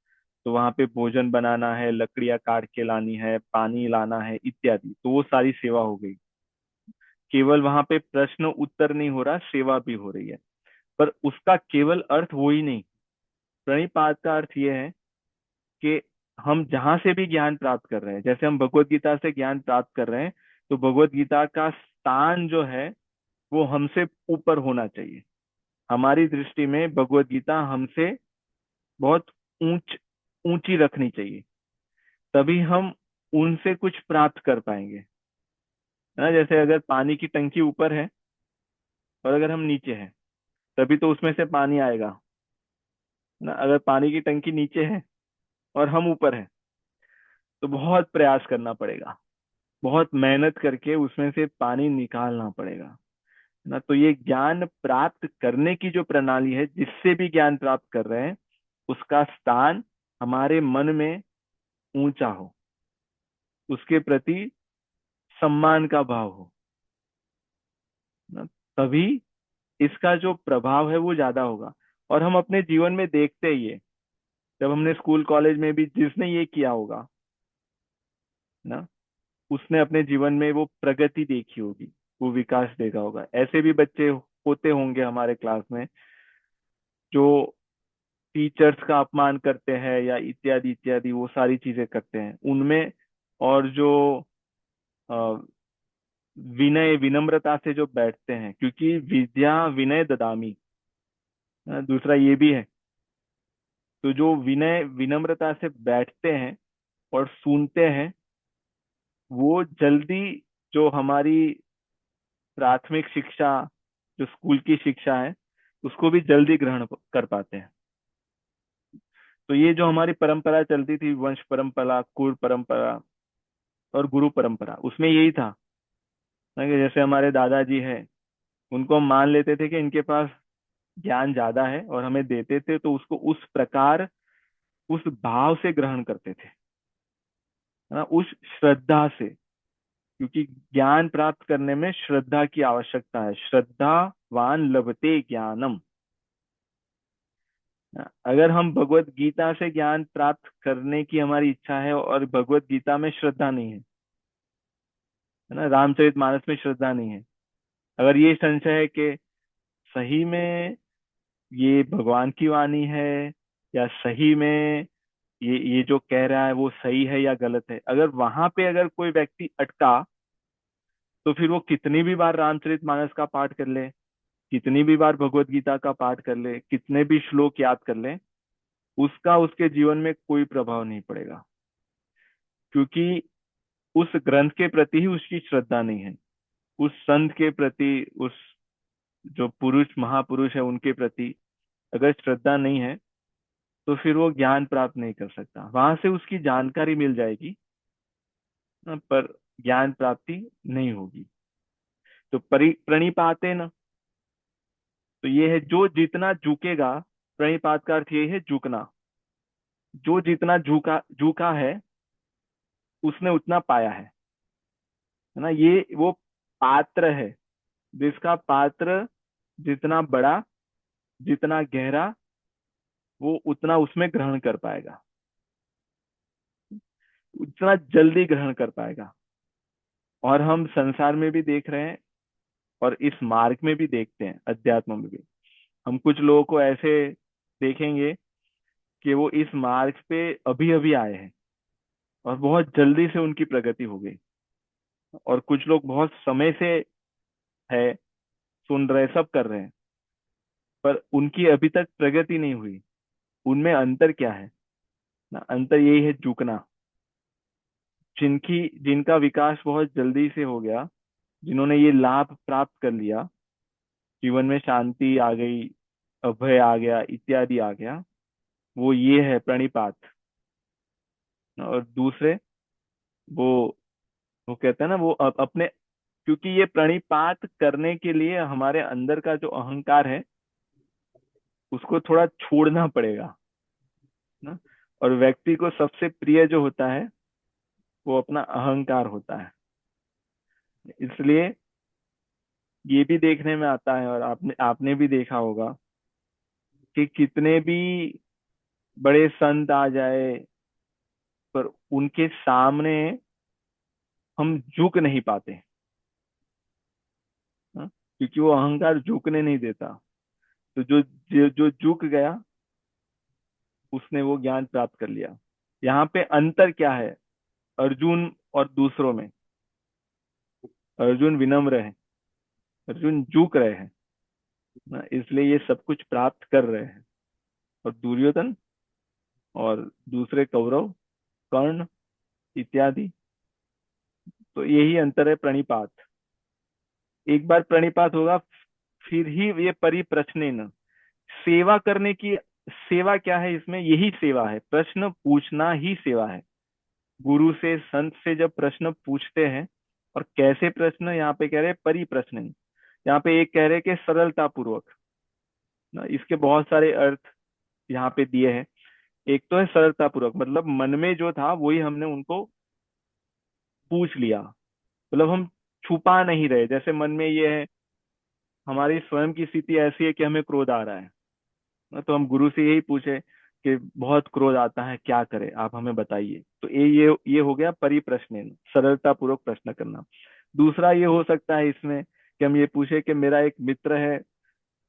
A: तो वहां पे भोजन बनाना है, लकड़ियां काट के लानी है, पानी लाना है इत्यादि, तो वो सारी सेवा हो गई। केवल वहां पे प्रश्न उत्तर नहीं हो रहा, सेवा भी हो रही है। पर उसका केवल अर्थ वो ही नहीं। प्रणिपात का अर्थ ये है कि हम जहां से भी ज्ञान प्राप्त कर रहे हैं, जैसे हम भगवत गीता से ज्ञान प्राप्त कर रहे हैं, तो भगवत गीता का स्थान जो है वो हमसे ऊपर होना चाहिए। हमारी दृष्टि में भगवत गीता हमसे बहुत ऊंच ऊंची रखनी चाहिए, तभी हम उनसे कुछ प्राप्त कर पाएंगे। है ना, जैसे अगर पानी की टंकी ऊपर है और अगर हम नीचे हैं, तभी तो उसमें से पानी आएगा। ना, अगर पानी की टंकी नीचे है और हम ऊपर हैं, तो बहुत प्रयास करना पड़ेगा, बहुत मेहनत करके उसमें से पानी निकालना पड़ेगा। ना, तो ये ज्ञान प्राप्त करने की जो प्रणाली है, जिससे भी ज्ञान प्राप्त कर रहे हैं, उसका स्थान हमारे मन में ऊंचा हो, उसके प्रति सम्मान का भाव हो। ना, तभी इसका जो प्रभाव है वो ज्यादा होगा। और हम अपने जीवन में देखते ही है, जब हमने स्कूल कॉलेज में भी जिसने ये किया होगा ना, उसने अपने जीवन में वो प्रगति देखी होगी, वो विकास देखा होगा। ऐसे भी बच्चे होते होंगे हमारे क्लास में जो टीचर्स का अपमान करते हैं या इत्यादि इत्यादि, वो सारी चीजें करते हैं उनमें। और जो अ, विनय विनम्रता से जो बैठते हैं, क्योंकि विद्या विनय ददामी, दूसरा ये भी है। तो जो विनय विनम्रता से बैठते हैं और सुनते हैं, वो जल्दी जो हमारी प्राथमिक शिक्षा, जो स्कूल की शिक्षा है, उसको भी जल्दी ग्रहण कर पाते हैं। तो ये जो हमारी परंपरा चलती थी, वंश परंपरा, कुल परंपरा और गुरु परंपरा, उसमें यही था ना, कि जैसे हमारे दादाजी हैं, उनको हम मान लेते थे कि इनके पास ज्ञान ज्यादा है और हमें देते थे, तो उसको उस प्रकार, उस भाव से ग्रहण करते थे, है ना, उस श्रद्धा से। क्योंकि ज्ञान प्राप्त करने में श्रद्धा की आवश्यकता है। श्रद्धावान लभते ज्ञानम। अगर हम भगवत गीता से ज्ञान प्राप्त करने की हमारी इच्छा है और भगवत गीता में श्रद्धा नहीं है ना, रामचरितमानस में श्रद्धा नहीं है, अगर ये संशय है कि सही में ये भगवान की वाणी है, या सही में ये जो कह रहा है वो सही है या गलत है, अगर वहां पे अगर कोई व्यक्ति अटका, तो फिर वो कितनी भी बार रामचरितमानस का पाठ कर ले, कितनी भी बार भगवत गीता का पाठ कर ले, कितने भी श्लोक याद कर ले, उसका उसके जीवन में कोई प्रभाव नहीं पड़ेगा। क्योंकि उस ग्रंथ के प्रति ही उसकी श्रद्धा नहीं है, उस संत के प्रति, उस जो पुरुष महापुरुष है उनके प्रति अगर श्रद्धा नहीं है, तो फिर वो ज्ञान प्राप्त नहीं कर सकता। वहां से उसकी जानकारी मिल जाएगी, पर ज्ञान प्राप्ति नहीं होगी। तो प्रणिपाते न, तो ये है जो जितना झुकेगा। प्रणिपात का अर्थ ये है झुकना। जो जितना झुका झुका है, उसने उतना पाया है ना। ये वो पात्र है, जिसका पात्र जितना बड़ा, जितना गहरा, वो उतना उसमें ग्रहण कर पाएगा, उतना जल्दी ग्रहण कर पाएगा। और हम संसार में भी देख रहे हैं, और इस मार्ग में भी देखते हैं, अध्यात्म में भी। हम कुछ लोगों को ऐसे देखेंगे कि वो इस मार्ग पे अभी अभी आए हैं और बहुत जल्दी से उनकी प्रगति हो गई। और कुछ लोग बहुत समय से है, सुन रहे, सब कर रहे हैं, पर उनकी अभी तक प्रगति नहीं हुई। उनमें अंतर क्या है ना, अंतर यही है, झुकना। जिनका विकास बहुत जल्दी से हो गया, जिन्होंने ये लाभ प्राप्त कर लिया, जीवन में शांति आ गई, अभय आ गया, इत्यादि आ गया, वो ये है प्रणिपात। और दूसरे, वो वो कहते हैं ना, वो अपने, क्योंकि ये प्रणिपात करने के लिए हमारे अंदर का जो अहंकार है, उसको थोड़ा छोड़ना पड़ेगा ना। और व्यक्ति को सबसे प्रिय जो होता है, वो अपना अहंकार होता है। इसलिए ये भी देखने में आता है, और आपने आपने भी देखा होगा कि कितने भी बड़े संत आ जाए, पर उनके सामने हम झुक नहीं पाते। हाँ? क्योंकि वो अहंकार झुकने नहीं देता। तो जो जो जो झुक गया, उसने वो ज्ञान प्राप्त कर लिया। यहाँ पे अंतर क्या है अर्जुन और दूसरों में? अर्जुन विनम्र है, अर्जुन झुक रहे हैं ना, इसलिए ये सब कुछ प्राप्त कर रहे हैं। और दुर्योधन और दूसरे कौरव, कर्ण इत्यादि, तो यही अंतर है प्रणिपात। एक बार प्रणिपात होगा, फिर ही ये परिप्रश्नेन, सेवा करने की। सेवा क्या है इसमें? यही सेवा है, प्रश्न पूछना ही सेवा है। गुरु से, संत से जब प्रश्न पूछते हैं, और कैसे प्रश्न यहाँ पे कह रहे हैं परिप्रश्न, यहाँ पे एक कह रहे हैं कि सरलता पूर्वक ना, इसके बहुत सारे अर्थ यहाँ पे दिए हैं। एक तो है सरलता पूर्वक, मतलब मन में जो था वही हमने उनको पूछ लिया। मतलब हम छुपा नहीं रहे, जैसे मन में ये है, हमारी स्वयं की स्थिति ऐसी है कि हमें क्रोध आ रहा है ना, तो हम गुरु से यही पूछे कि बहुत क्रोध आता है, क्या करें, आप हमें बताइए। तो ये हो गया परिप्रश्न, सरलता पूर्वक प्रश्न करना। दूसरा ये हो सकता है इसमें कि हम ये पूछे कि मेरा एक मित्र है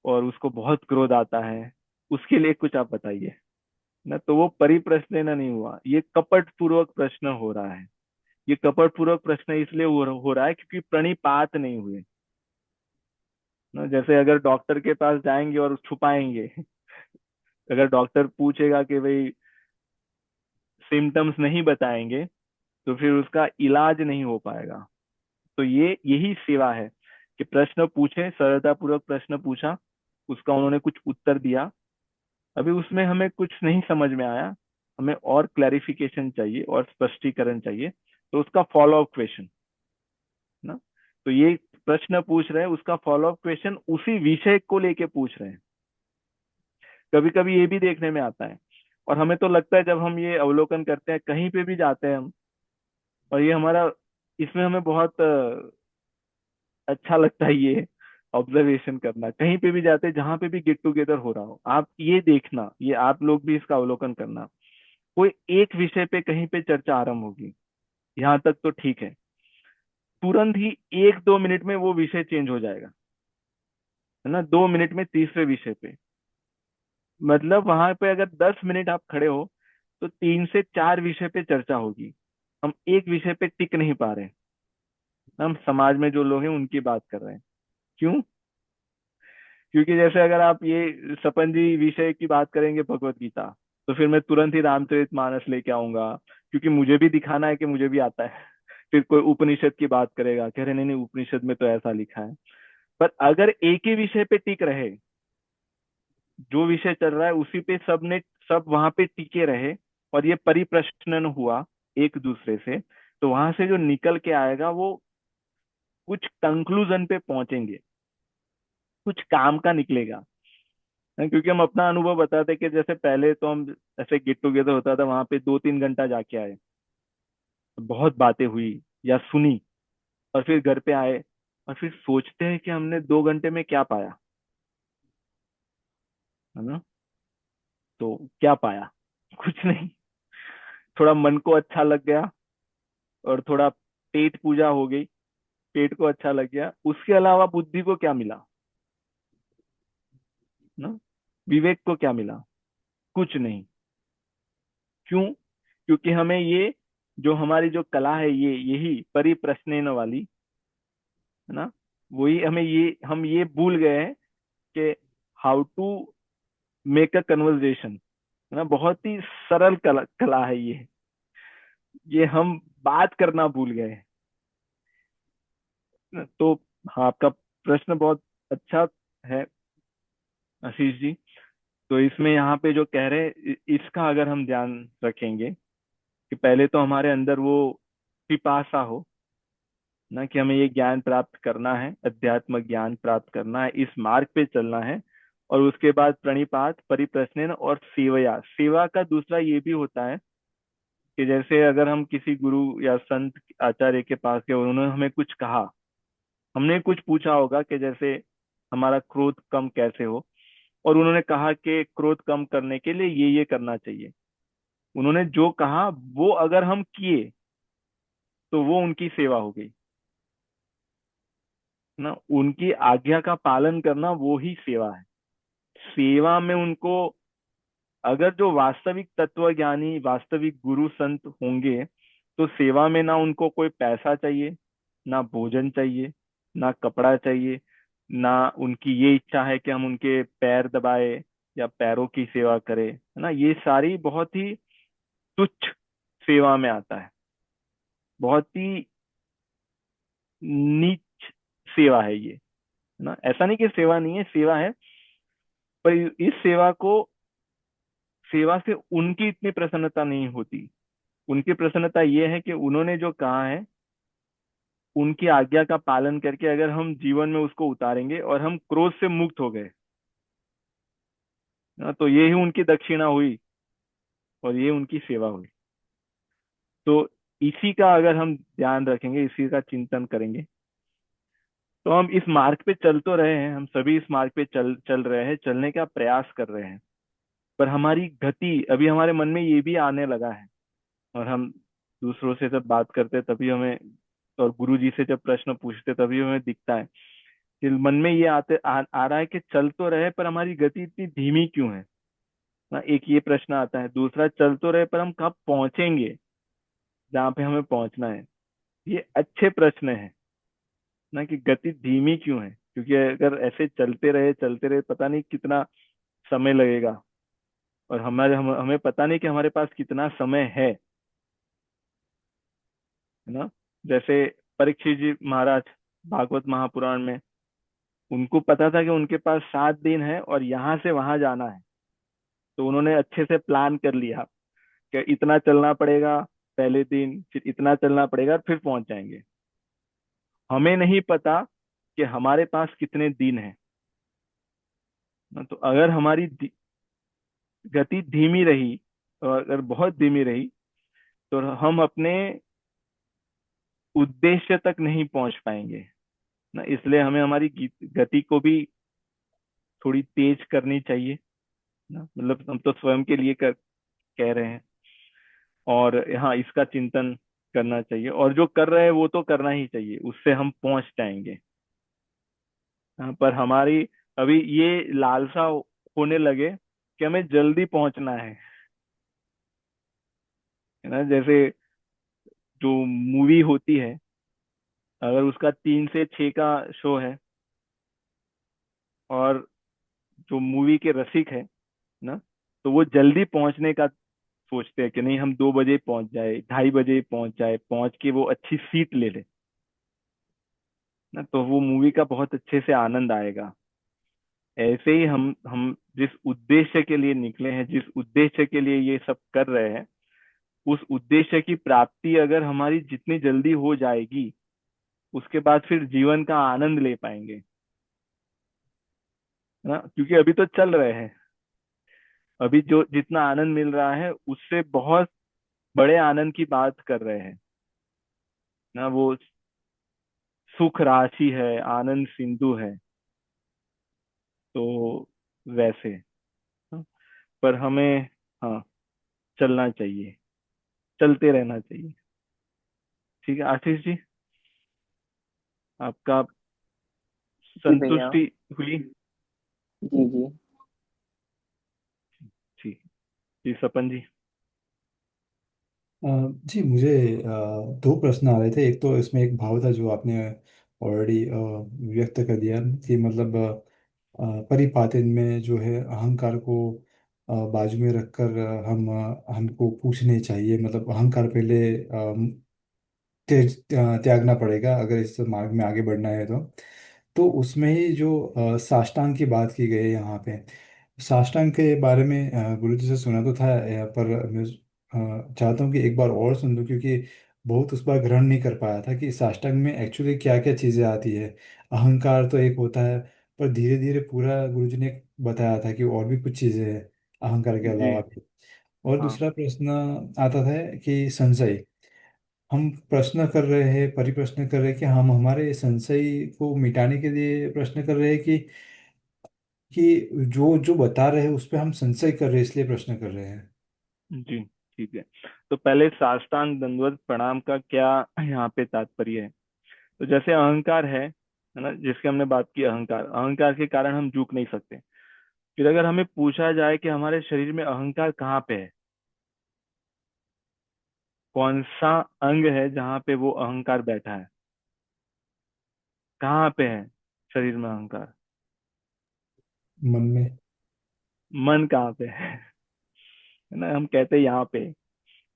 A: और उसको बहुत क्रोध आता है, उसके लिए कुछ आप बताइए ना। तो वो परिप्रश्न नहीं हुआ, ये कपट पूर्वक प्रश्न हो रहा है। ये कपट पूर्वक प्रश्न इसलिए हो रहा है क्योंकि प्रणिपात नहीं हुए ना। जैसे अगर डॉक्टर के पास जाएंगे और छुपाएंगे, अगर डॉक्टर पूछेगा कि भाई सिम्टम्स नहीं बताएंगे, तो फिर उसका इलाज नहीं हो पाएगा। तो ये यही सेवा है कि प्रश्न पूछे, सरलता पूर्वक प्रश्न पूछा, उसका उन्होंने कुछ उत्तर दिया, अभी उसमें हमें कुछ नहीं समझ में आया, हमें और क्लैरिफिकेशन चाहिए और स्पष्टीकरण चाहिए, तो उसका फॉलो अप क्वेश्चन ना। तो ये प्रश्न पूछ रहे हैं, उसका फॉलो अप क्वेश्चन उसी विषय को लेके पूछ रहे हैं। कभी कभी ये भी देखने में आता है, और हमें तो लगता है जब हम ये अवलोकन करते हैं, कहीं पे भी जाते हैं हम, और ये हमारा, इसमें हमें बहुत अच्छा लगता है ये ऑब्जर्वेशन करना। कहीं पे भी जाते हैं, जहां पे भी गेट टुगेदर हो रहा हो, आप ये देखना, ये आप लोग भी इसका अवलोकन करना, कोई एक विषय पे कहीं पे चर्चा आरंभ होगी, यहाँ तक तो ठीक है, तुरंत ही 1-2 मिनट में वो विषय चेंज हो जाएगा, है ना, 2 मिनट में तीसरे विषय पे। मतलब वहां पे अगर 10 मिनट आप खड़े हो, तो 3 से 4 विषय पे चर्चा होगी। हम एक विषय पे टिक नहीं पा रहे हैं। हम समाज में जो लोग हैं उनकी बात कर रहे हैं। क्यों? क्योंकि जैसे अगर आप ये सपन जी विषय की बात करेंगे भगवत गीता, तो फिर मैं तुरंत ही रामचरितमानस लेके आऊंगा, क्योंकि मुझे भी दिखाना है कि मुझे भी आता है। फिर कोई उपनिषद की बात करेगा, कह रहे नहीं नहीं उपनिषद में तो ऐसा लिखा है। पर अगर एक ही विषय पे टिक रहे, जो विषय चल रहा है उसी पे सब वहां पे टिके रहे, और ये परिप्रश्न हुआ एक दूसरे से, तो वहां से जो निकल के आएगा वो कुछ कंक्लूजन पे पहुंचेंगे, कुछ काम का निकलेगा। क्योंकि हम अपना अनुभव बताते कि जैसे पहले तो हम ऐसे गेट टुगेदर होता था, वहां पे 2-3 घंटा जाके आए, बहुत बातें हुई या सुनी, और फिर घर पे आए, और फिर सोचते हैं कि हमने 2 घंटे में क्या पाया, है ना। तो क्या पाया? कुछ नहीं। थोड़ा मन को अच्छा लग गया, और थोड़ा पेट पूजा हो गई, पेट को अच्छा लग गया, उसके अलावा बुद्धि को क्या मिला ना, विवेक को क्या मिला? कुछ नहीं। क्यों? क्योंकि हमें ये, जो हमारी जो कला है, ये यही परिप्रश्न वाली, है ना, वही हमें, ये हम ये भूल गए हैं कि how to make a conversation, है ना, बहुत ही सरल कला है ये हम बात करना भूल गए हैं ना। तो हाँ, आपका प्रश्न बहुत अच्छा है आशीष जी। तो इसमें यहाँ पे जो कह रहे हैं, इसका अगर हम ध्यान रखेंगे कि पहले तो हमारे अंदर वो पिपासा हो ना, कि हमें ये ज्ञान प्राप्त करना है, अध्यात्म ज्ञान प्राप्त करना है, इस मार्ग पे चलना है। और उसके बाद प्रणिपात, परिप्रश्न और सेवया, सेवा का दूसरा ये भी होता है कि जैसे अगर हम किसी गुरु या संत आचार्य के पास गए और उन्होंने हमें कुछ कहा, हमने कुछ पूछा होगा कि जैसे हमारा क्रोध कम कैसे हो, और उन्होंने कहा कि क्रोध कम करने के लिए ये करना चाहिए। उन्होंने जो कहा वो अगर हम किए तो वो उनकी सेवा हो गई ना। उनकी आज्ञा का पालन करना वो ही सेवा है। सेवा में उनको, अगर जो वास्तविक तत्वज्ञानी वास्तविक गुरु संत होंगे, तो सेवा में ना उनको कोई पैसा चाहिए, ना भोजन चाहिए, ना कपड़ा चाहिए, ना उनकी ये इच्छा है कि हम उनके पैर दबाए या पैरों की सेवा करें, है ना। ये सारी बहुत ही तुच्छ सेवा में आता है, बहुत ही नीच सेवा है ये, है ना। ऐसा नहीं कि सेवा नहीं है, सेवा है, पर इस सेवा को, सेवा से उनकी इतनी प्रसन्नता नहीं होती। उनकी प्रसन्नता ये है कि उन्होंने जो कहा है उनकी आज्ञा का पालन करके अगर हम जीवन में उसको उतारेंगे और हम क्रोध से मुक्त हो गए ना, तो ये ही उनकी दक्षिणा हुई और ये उनकी सेवा हुई। तो इसी का अगर हम ध्यान रखेंगे, इसी का चिंतन करेंगे, तो हम इस मार्ग पे चल तो रहे हैं, हम सभी इस मार्ग पे चल चल रहे हैं, चलने का प्रयास कर रहे हैं, पर हमारी गति अभी हमारे मन में ये भी आने लगा है। और हम दूसरों से जब बात करते तभी हमें, और गुरु जी से जब प्रश्न पूछते तभी हमें दिखता है कि मन में ये आ रहा है कि चल तो रहे पर हमारी गति इतनी धीमी क्यों है ना। एक ये प्रश्न आता है। दूसरा, चल तो रहे पर हम कब पहुंचेंगे जहाँ पे हमें पहुंचना है। ये अच्छे प्रश्न है ना, कि गति धीमी क्यों है, क्योंकि अगर ऐसे चलते रहे पता नहीं कितना समय लगेगा, और हमें पता नहीं कि हमारे पास कितना समय है ना। जैसे परीक्षित जी महाराज, भागवत महापुराण में, उनको पता था कि उनके पास 7 दिन है और यहाँ से वहां जाना है, तो उन्होंने अच्छे से प्लान कर लिया कि इतना चलना पड़ेगा पहले दिन, फिर इतना चलना पड़ेगा, फिर पहुंच जाएंगे। हमें नहीं पता कि हमारे पास कितने दिन है ना। तो अगर हमारी गति धीमी रही, और अगर बहुत धीमी रही, तो हम अपने उद्देश्य तक नहीं पहुंच पाएंगे ना। इसलिए हमें हमारी गति को भी थोड़ी तेज करनी चाहिए ना। मतलब हम तो स्वयं के लिए कह रहे हैं, और हाँ, इसका चिंतन करना चाहिए, और जो कर रहे हैं वो तो करना ही चाहिए, उससे हम पहुंच जाएंगे। हाँ, पर हमारी अभी ये लालसा होने लगे कि हमें जल्दी पहुंचना है ना। जैसे जो मूवी होती है, अगर उसका 3 से 6 का शो है, और जो मूवी के रसिक है ना, तो वो जल्दी पहुंचने का सोचते हैं कि नहीं, हम 2 बजे पहुंच जाए, 2:30 बजे पहुंच जाए, पहुंच के वो अच्छी सीट ले ले ना, तो वो मूवी का बहुत अच्छे से आनंद आएगा। ऐसे ही हम जिस उद्देश्य के लिए निकले हैं, जिस उद्देश्य के लिए ये सब कर रहे हैं, उस उद्देश्य की प्राप्ति अगर हमारी जितनी जल्दी हो जाएगी, उसके बाद फिर जीवन का आनंद ले पाएंगे, है ना। क्योंकि अभी तो चल रहे हैं, अभी जो जितना आनंद मिल रहा है उससे बहुत बड़े आनंद की बात कर रहे हैं ना। वो सुख राशि है, आनंद सिंधु है, तो वैसे, हाँ, पर हमें, हाँ, चलना चाहिए, चलते रहना चाहिए। ठीक है आशीष जी, आपका
C: जी भैया।
A: संतुष्टि हुई।
C: जी जी।
A: ठीक। जी सपन जी।
B: अ, जी मुझे दो प्रश्न आ रहे थे। एक तो इसमें एक भाव था जो आपने ऑलरेडी व्यक्त कर दिया कि मतलब परिपाटन में जो है अहंकार को बाजू में रखकर हमको पूछने चाहिए, मतलब अहंकार पहले त्यागना पड़ेगा अगर इस मार्ग में आगे बढ़ना है तो उसमें ही जो साष्टांग की बात की गई है यहाँ पे। साष्टांग के बारे में गुरु जी से सुना तो था, पर मैं चाहता हूँ कि एक बार और सुन लूँ, क्योंकि बहुत उस बार ग्रहण नहीं कर पाया था कि साष्टांग में एक्चुअली क्या क्या चीज़ें आती है। अहंकार तो एक होता है, पर धीरे धीरे पूरा गुरु जी ने बताया था कि और भी कुछ चीज़ें हैं अहंकार के
A: जी।
B: अलावा भी। और
A: हाँ
B: दूसरा प्रश्न आता था कि संशय, हम प्रश्न कर रहे हैं, परिप्रश्न कर रहे हैं कि हम हमारे संशय को मिटाने के लिए प्रश्न कर रहे हैं कि जो जो बता रहे हैं उस पर हम संशय कर रहे हैं इसलिए प्रश्न कर रहे हैं।
A: जी, ठीक है। तो पहले साष्टांग दंडवत प्रणाम का क्या यहाँ पे तात्पर्य है? तो जैसे अहंकार है ना, जिसकी हमने बात की, अहंकार, अहंकार के कारण हम झुक नहीं सकते। फिर अगर हमें पूछा जाए कि हमारे शरीर में अहंकार कहाँ पे है, कौन सा अंग है जहाँ पे वो अहंकार बैठा है, कहाँ पे है शरीर में अहंकार?
B: मन में।
A: मन कहाँ पे है ना, हम कहते हैं यहाँ पे,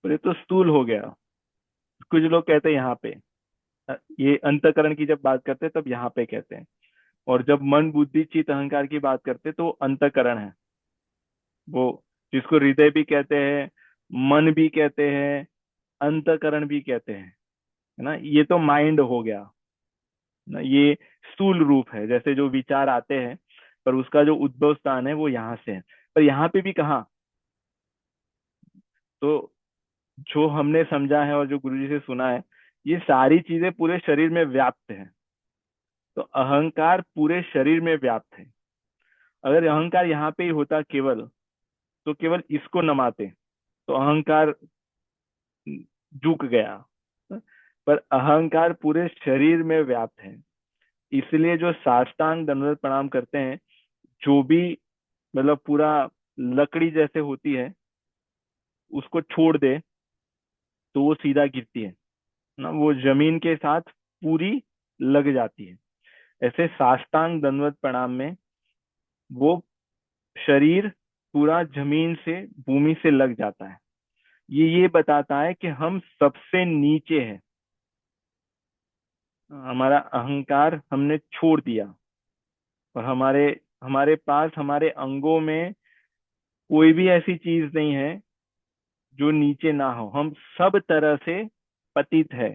A: पर ये तो स्थूल हो गया। कुछ लोग कहते हैं यहाँ पे। ये अंतःकरण की जब बात करते हैं तब यहाँ पे कहते हैं, और जब मन बुद्धि चित्त अहंकार की बात करते हैं तो अंतःकरण है वो, जिसको हृदय भी कहते हैं, मन भी कहते हैं, अंतःकरण भी कहते हैं, है ना। ये तो माइंड हो गया ना, ये स्थूल रूप है, जैसे जो विचार आते हैं, पर उसका जो उद्भव स्थान है वो यहाँ से है। पर यहाँ पे भी कहाँ? तो जो हमने समझा है और जो गुरुजी से सुना है, ये सारी चीजें पूरे शरीर में व्याप्त है। तो अहंकार पूरे शरीर में व्याप्त है। अगर अहंकार यहाँ पे ही होता केवल, तो केवल इसको नमाते, तो अहंकार झुक गया। पर अहंकार पूरे शरीर में व्याप्त है। इसलिए जो साष्टांग दंडवत प्रणाम करते हैं, जो भी मतलब पूरा लकड़ी जैसे होती है उसको छोड़ दे तो वो सीधा गिरती है ना, वो जमीन के साथ पूरी लग जाती है। ऐसे साष्टांग दंडवत प्रणाम में वो शरीर पूरा जमीन से, भूमि से लग जाता है। ये बताता है कि हम सबसे नीचे हैं, हमारा अहंकार हमने छोड़ दिया, और हमारे हमारे पास हमारे अंगों में कोई भी ऐसी चीज नहीं है जो नीचे ना हो। हम सब तरह से पतित है,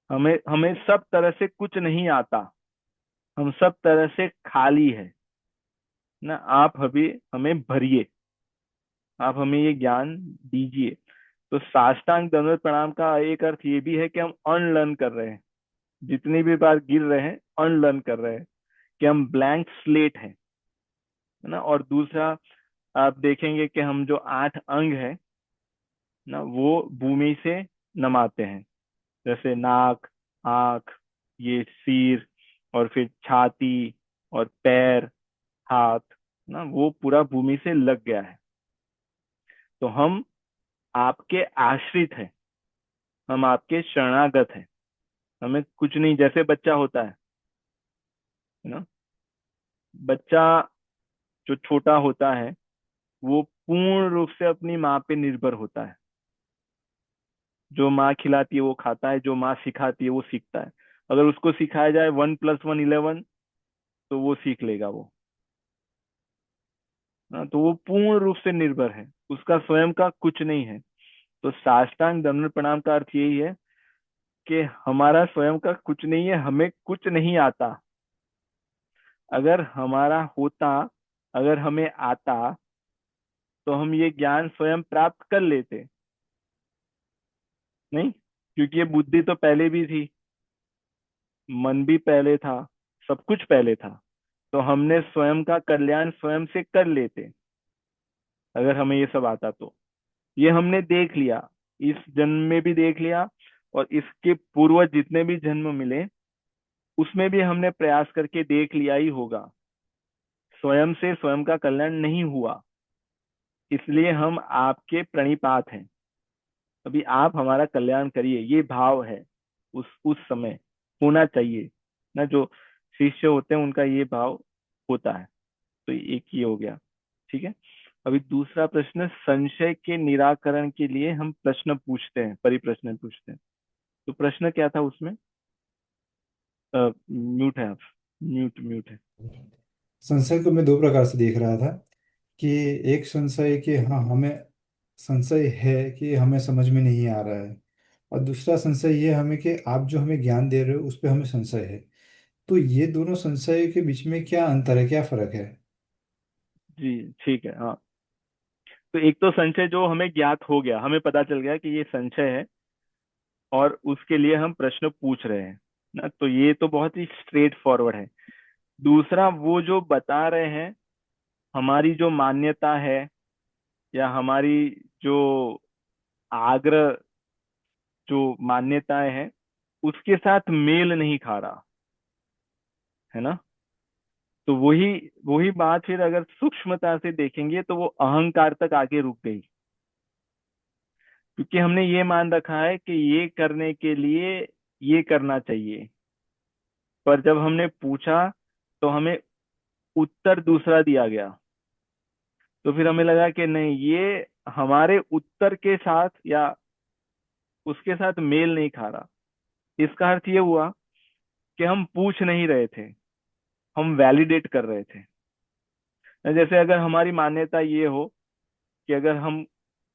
A: हमें हमें सब तरह से कुछ नहीं आता, हम सब तरह से खाली है ना। आप अभी हमें भरिए, आप हमें ये ज्ञान दीजिए। तो साष्टांग दंडवत प्रणाम का एक अर्थ ये भी है कि हम अनलर्न कर रहे हैं, जितनी भी बार गिर रहे हैं अनलर्न कर रहे हैं, कि हम ब्लैंक स्लेट है ना। और दूसरा, आप देखेंगे कि हम जो 8 अंग है ना, वो भूमि से नमाते हैं, जैसे नाक, आंख, ये सिर, और फिर छाती और पैर, हाथ, ना वो पूरा भूमि से लग गया है। तो हम आपके आश्रित हैं, हम आपके शरणागत हैं, हमें कुछ नहीं, जैसे बच्चा होता है ना, बच्चा जो छोटा होता है वो पूर्ण रूप से अपनी माँ पे निर्भर होता है। जो माँ खिलाती है वो खाता है, जो माँ सिखाती है वो सीखता है। अगर उसको सिखाया जाए 1+1 11, तो वो सीख लेगा वो। हाँ, तो वो पूर्ण रूप से निर्भर है, उसका स्वयं का कुछ नहीं है। तो साष्टांग दंडवत प्रणाम का अर्थ यही है कि हमारा स्वयं का कुछ नहीं है, हमें कुछ नहीं आता। अगर हमारा होता, अगर हमें आता, तो हम ये ज्ञान स्वयं प्राप्त कर लेते। नहीं, क्योंकि ये बुद्धि तो पहले भी थी, मन भी पहले था, सब कुछ पहले था। तो हमने स्वयं का कल्याण स्वयं से कर लेते, अगर हमें ये सब आता तो। ये हमने देख लिया, इस जन्म में भी देख लिया, और इसके पूर्व जितने भी जन्म मिले उसमें भी हमने प्रयास करके देख लिया ही होगा। स्वयं से स्वयं का कल्याण नहीं हुआ, इसलिए हम आपके प्रणिपात हैं। अभी आप हमारा कल्याण करिए, ये भाव है उस समय होना चाहिए ना। जो शिष्य होते हैं उनका ये भाव होता है। तो एक ये हो गया, ठीक है। अभी दूसरा प्रश्न, संशय के निराकरण के लिए हम प्रश्न पूछते हैं, परिप्रश्न पूछते हैं। तो प्रश्न क्या था उसमें? म्यूट है आप, म्यूट म्यूट है।
B: संशय को मैं दो प्रकार से देख रहा था कि एक संशय कि हाँ हमें संशय है कि हमें समझ में नहीं आ रहा है, और दूसरा संशय ये हमें कि आप जो हमें ज्ञान दे रहे हो उस पर हमें संशय है। तो ये दोनों संशय के बीच में क्या अंतर है, क्या फर्क है?
A: जी, ठीक है, हाँ। तो एक तो संशय जो हमें ज्ञात हो गया, हमें पता चल गया कि ये संशय है और उसके लिए हम प्रश्न पूछ रहे हैं ना, तो ये तो बहुत ही स्ट्रेट फॉरवर्ड है। दूसरा, वो जो बता रहे हैं हमारी जो मान्यता है या हमारी जो आग्रह, जो मान्यताएं हैं, उसके साथ मेल नहीं खा रहा है ना। तो वही वही बात फिर अगर सूक्ष्मता से देखेंगे तो वो अहंकार तक आके रुक गई, क्योंकि हमने ये मान रखा है कि ये करने के लिए ये करना चाहिए। पर जब हमने पूछा तो हमें उत्तर दूसरा दिया गया, तो फिर हमें लगा कि नहीं, ये हमारे उत्तर के साथ या उसके साथ मेल नहीं खा रहा। इसका अर्थ ये हुआ कि हम पूछ नहीं रहे थे, हम वैलिडेट कर रहे थे। जैसे अगर हमारी मान्यता ये हो कि अगर हम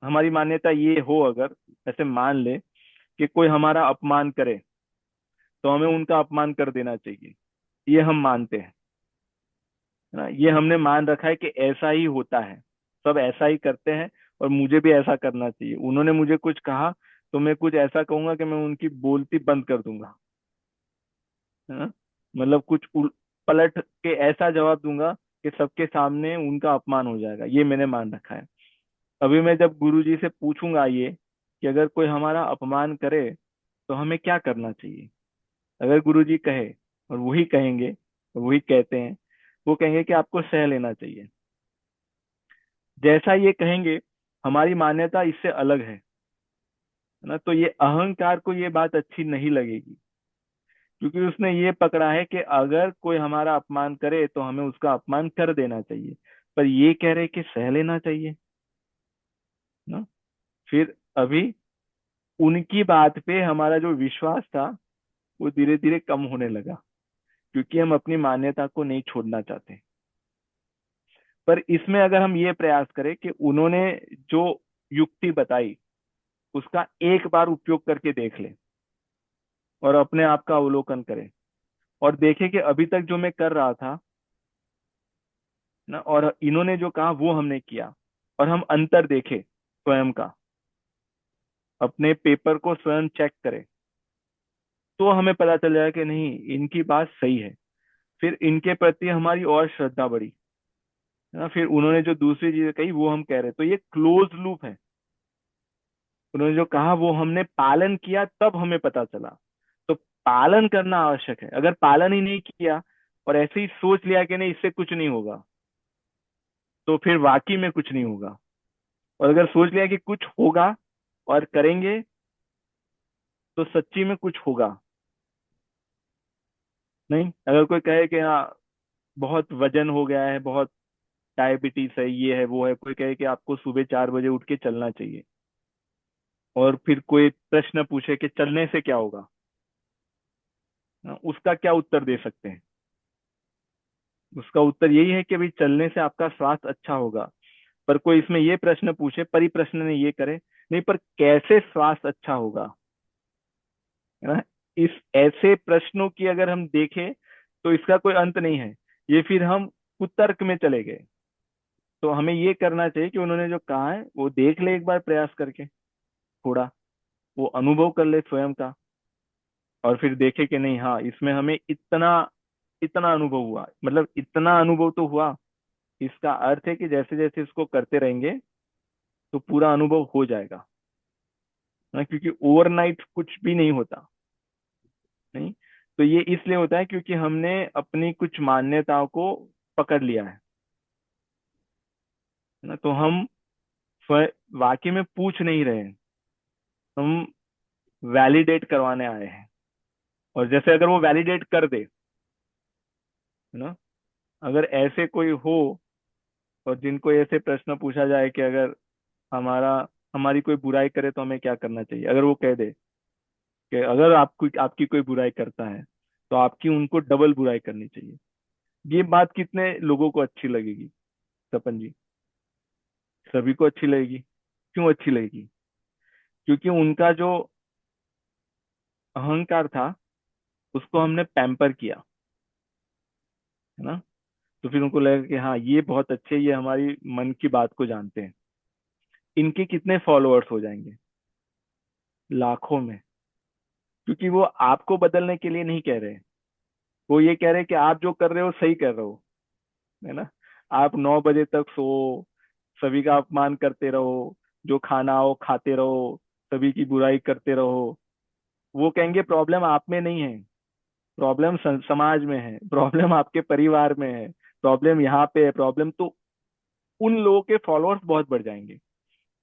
A: हमारी मान्यता ये हो, अगर ऐसे मान ले कि कोई हमारा अपमान करे तो हमें उनका अपमान कर देना चाहिए, ये हम मानते हैं, है ना। ये हमने मान रखा है कि ऐसा ही होता है, सब ऐसा ही करते हैं और मुझे भी ऐसा करना चाहिए। उन्होंने मुझे कुछ कहा तो मैं कुछ ऐसा कहूंगा कि मैं उनकी बोलती बंद कर दूंगा, है ना। मतलब कुछ पलट के ऐसा जवाब दूंगा कि सबके सामने उनका अपमान हो जाएगा, ये मैंने मान रखा है। अभी मैं जब गुरुजी से पूछूंगा ये कि अगर कोई हमारा अपमान करे तो हमें क्या करना चाहिए, अगर गुरुजी कहे, और वही कहेंगे, वही कहते हैं, वो कहेंगे कि आपको सह लेना चाहिए। जैसा ये कहेंगे हमारी मान्यता इससे अलग है ना, तो ये अहंकार को ये बात अच्छी नहीं लगेगी, क्योंकि उसने ये पकड़ा है कि अगर कोई हमारा अपमान करे तो हमें उसका अपमान कर देना चाहिए, पर ये कह रहे कि सह लेना चाहिए ना। फिर अभी उनकी बात पे हमारा जो विश्वास था वो धीरे धीरे कम होने लगा, क्योंकि हम अपनी मान्यता को नहीं छोड़ना चाहते। पर इसमें अगर हम ये प्रयास करें कि उन्होंने जो युक्ति बताई उसका एक बार उपयोग करके देख ले और अपने आप का अवलोकन करें और देखें कि अभी तक जो मैं कर रहा था ना, और इन्होंने जो कहा वो हमने किया, और हम अंतर देखें स्वयं का, अपने पेपर को स्वयं चेक करें, तो हमें पता चल जाएगा कि नहीं, इनकी बात सही है। फिर इनके प्रति हमारी और श्रद्धा बढ़ी, है ना। फिर उन्होंने जो दूसरी चीजें कही वो हम कह रहे, तो ये क्लोज लूप है। उन्होंने जो कहा वो हमने पालन किया, तब हमें पता चला। तो पालन करना आवश्यक है। अगर पालन ही नहीं किया और ऐसे ही सोच लिया कि नहीं इससे कुछ नहीं होगा, तो फिर वाकई में कुछ नहीं होगा। और अगर सोच लिया कि कुछ होगा और करेंगे, तो सच्ची में कुछ होगा नहीं। अगर कोई कहे कि हाँ बहुत वजन हो गया है, बहुत डायबिटीज है, ये है वो है, कोई कहे कि आपको सुबह 4 बजे उठ के चलना चाहिए, और फिर कोई प्रश्न पूछे कि चलने से क्या होगा, उसका क्या उत्तर दे सकते हैं। उसका उत्तर यही है कि भाई चलने से आपका स्वास्थ्य अच्छा होगा। पर कोई इसमें ये प्रश्न पूछे, परिप्रश्न ने ये करे, नहीं पर कैसे स्वास्थ्य अच्छा होगा, है ना। इस ऐसे प्रश्नों की अगर हम देखें तो इसका कोई अंत नहीं है। ये फिर हम कुतर्क में चले गए। तो हमें ये करना चाहिए कि उन्होंने जो कहा है वो देख ले एक बार प्रयास करके, थोड़ा वो अनुभव कर ले स्वयं का, और फिर देखे कि नहीं, हाँ इसमें हमें इतना इतना अनुभव हुआ, मतलब इतना अनुभव तो हुआ। इसका अर्थ है कि जैसे जैसे इसको करते रहेंगे तो पूरा अनुभव हो जाएगा ना, क्योंकि ओवरनाइट कुछ भी नहीं होता नहीं। तो ये इसलिए होता है क्योंकि हमने अपनी कुछ मान्यताओं को पकड़ लिया है ना। तो हम वाकई में पूछ नहीं रहे हैं, हम वैलिडेट करवाने आए हैं। और जैसे अगर वो वैलिडेट कर दे, है ना, अगर ऐसे कोई हो और जिनको ऐसे प्रश्न पूछा जाए कि अगर हमारा हमारी कोई बुराई करे तो हमें क्या करना चाहिए, अगर वो कह दे कि अगर आपको आपकी कोई बुराई करता है तो आपकी उनको डबल बुराई करनी चाहिए, ये बात कितने लोगों को अच्छी लगेगी तपन जी? सभी को अच्छी लगेगी। क्यों अच्छी लगेगी? क्योंकि उनका जो अहंकार था उसको हमने पैम्पर किया, है ना। तो फिर उनको लगा कि हाँ ये बहुत अच्छे, ये हमारी मन की बात को जानते हैं, इनके कितने फॉलोअर्स हो जाएंगे? लाखों में। क्योंकि वो आपको बदलने के लिए नहीं कह रहे, वो ये कह रहे हैं कि आप जो कर रहे हो सही कर रहे हो, है ना। आप 9 बजे तक सो, सभी का अपमान करते रहो, जो खाना हो खाते रहो, सभी की बुराई करते रहो। वो कहेंगे प्रॉब्लम आप में नहीं है, प्रॉब्लम समाज में है, प्रॉब्लम आपके परिवार में है, प्रॉब्लम यहाँ पे है, प्रॉब्लम तो उन लोगों के फॉलोअर्स बहुत बढ़ जाएंगे।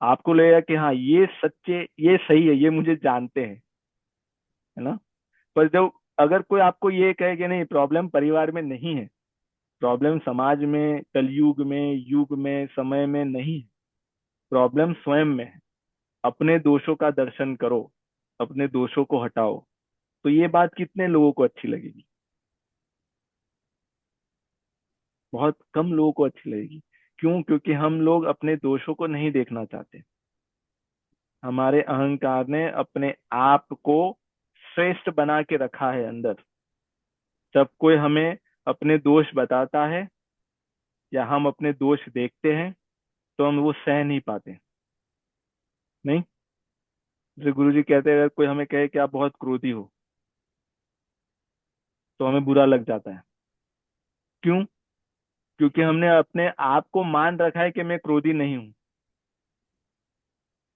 A: आपको लगेगा कि हाँ ये सच्चे, ये सही है, ये मुझे जानते हैं, है ना। पर जब अगर कोई आपको ये कहे कि नहीं प्रॉब्लम परिवार में नहीं है, प्रॉब्लम समाज में, कलयुग में, युग में, समय में नहीं है, प्रॉब्लम स्वयं में है, अपने दोषों का दर्शन करो, अपने दोषों को हटाओ, तो ये बात कितने लोगों को अच्छी लगेगी? बहुत कम लोगों को अच्छी लगेगी। क्यों? क्योंकि हम लोग अपने दोषों को नहीं देखना चाहते। हमारे अहंकार ने अपने आप को श्रेष्ठ बना के रखा है अंदर। जब कोई हमें अपने दोष बताता है या हम अपने दोष देखते हैं तो हम वो सह नहीं पाते। नहीं, जैसे गुरु जी कहते हैं, अगर कोई हमें कहे कि आप बहुत क्रोधी हो, तो हमें बुरा लग जाता है। क्यों? क्योंकि हमने अपने आप को मान रखा है कि मैं क्रोधी नहीं हूं।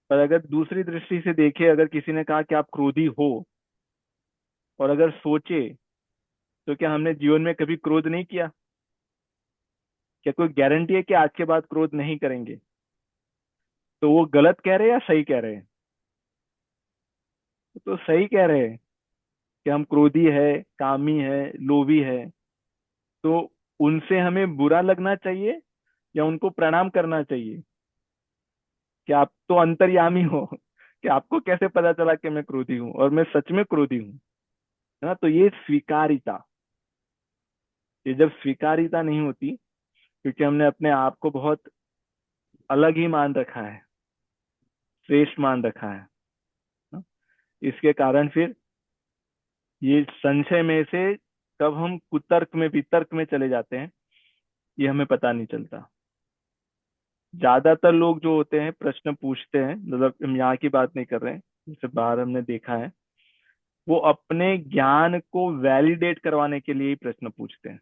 A: पर अगर दूसरी दृष्टि से देखे, अगर किसी ने कहा कि आप क्रोधी हो, और अगर सोचे, तो क्या हमने जीवन में कभी क्रोध नहीं किया? क्या कोई गारंटी है कि आज के बाद क्रोध नहीं करेंगे? तो वो गलत कह रहे हैं या सही कह रहे हैं? तो सही कह रहे हैं कि हम क्रोधी है, कामी है, लोभी है। तो उनसे हमें बुरा लगना चाहिए या उनको प्रणाम करना चाहिए? कि आप तो अंतर्यामी हो, कि आपको कैसे पता चला कि मैं क्रोधी हूँ और मैं सच में क्रोधी हूँ, है ना। तो ये स्वीकारिता, ये जब स्वीकारिता नहीं होती, क्योंकि हमने अपने आप को बहुत अलग ही मान रखा है, श्रेष्ठ मान रखा है ना? इसके कारण फिर ये संशय में से कब हम कुतर्क में वितर्क में चले जाते हैं, ये हमें पता नहीं चलता। ज्यादातर लोग जो होते हैं प्रश्न पूछते हैं, मतलब हम यहाँ की बात नहीं कर रहे हैं, जैसे बाहर हमने देखा है, वो अपने ज्ञान को वैलिडेट करवाने के लिए ही प्रश्न पूछते हैं।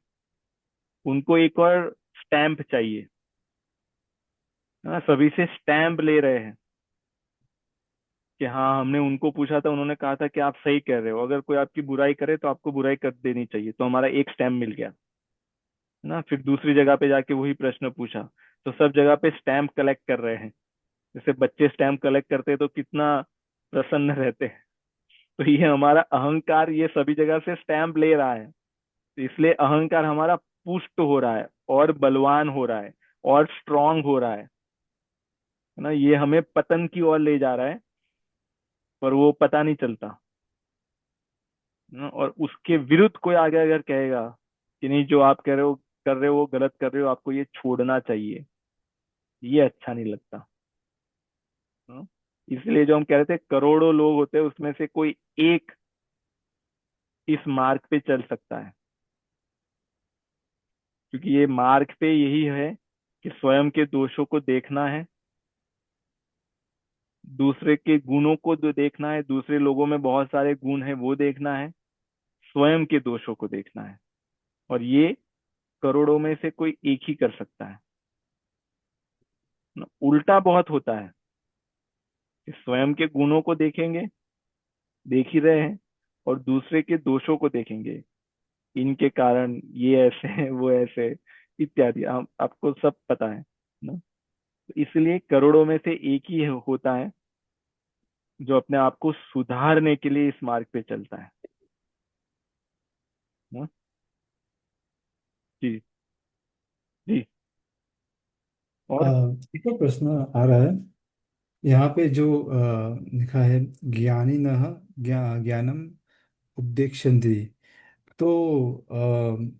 A: उनको एक और स्टैंप चाहिए, है ना। सभी से स्टैंप ले रहे हैं कि हाँ हमने उनको पूछा था, उन्होंने कहा था कि आप सही कह रहे हो, अगर कोई आपकी बुराई करे तो आपको बुराई कर देनी चाहिए, तो हमारा एक स्टैंप मिल गया, है ना। फिर दूसरी जगह पे जाके वही प्रश्न पूछा, तो सब जगह पे स्टैंप कलेक्ट कर रहे हैं। जैसे बच्चे स्टैंप कलेक्ट करते हैं तो कितना प्रसन्न रहते हैं। तो ये हमारा अहंकार ये सभी जगह से स्टैंप ले रहा है, तो इसलिए अहंकार हमारा पुष्ट हो रहा है और बलवान हो रहा है और स्ट्रांग हो रहा है ना। ये हमें पतन की ओर ले जा रहा है, पर वो पता नहीं चलता, है ना। और उसके विरुद्ध कोई आगे अगर कहेगा कि नहीं जो आप कह रहे हो कर रहे हो वो गलत कर रहे हो, आपको ये छोड़ना चाहिए, ये अच्छा नहीं लगता, है ना? इसलिए जो हम कह रहे थे करोड़ों लोग होते हैं, उसमें से कोई एक इस मार्ग पे चल सकता है। क्योंकि ये मार्ग पे यही है कि स्वयं के दोषों को देखना है, दूसरे के गुणों को देखना है, दूसरे लोगों में बहुत सारे गुण हैं वो देखना है, स्वयं के दोषों को देखना है। और ये करोड़ों में से कोई एक ही कर सकता है ना। उल्टा बहुत होता है कि स्वयं के गुणों को देखेंगे, देख ही रहे हैं, और दूसरे के दोषों को देखेंगे, इनके कारण ये ऐसे है वो ऐसे, इत्यादि हम आपको सब पता है ना। तो इसलिए करोड़ों में से एक ही होता है जो अपने आप को सुधारने के लिए इस मार्ग पे चलता है ना। जी। जी।
B: अ,
A: और
B: एक और प्रश्न आ रहा है यहाँ पे जो लिखा है, ज्ञानी न ज्ञानम उपदेक्षन्ति। तो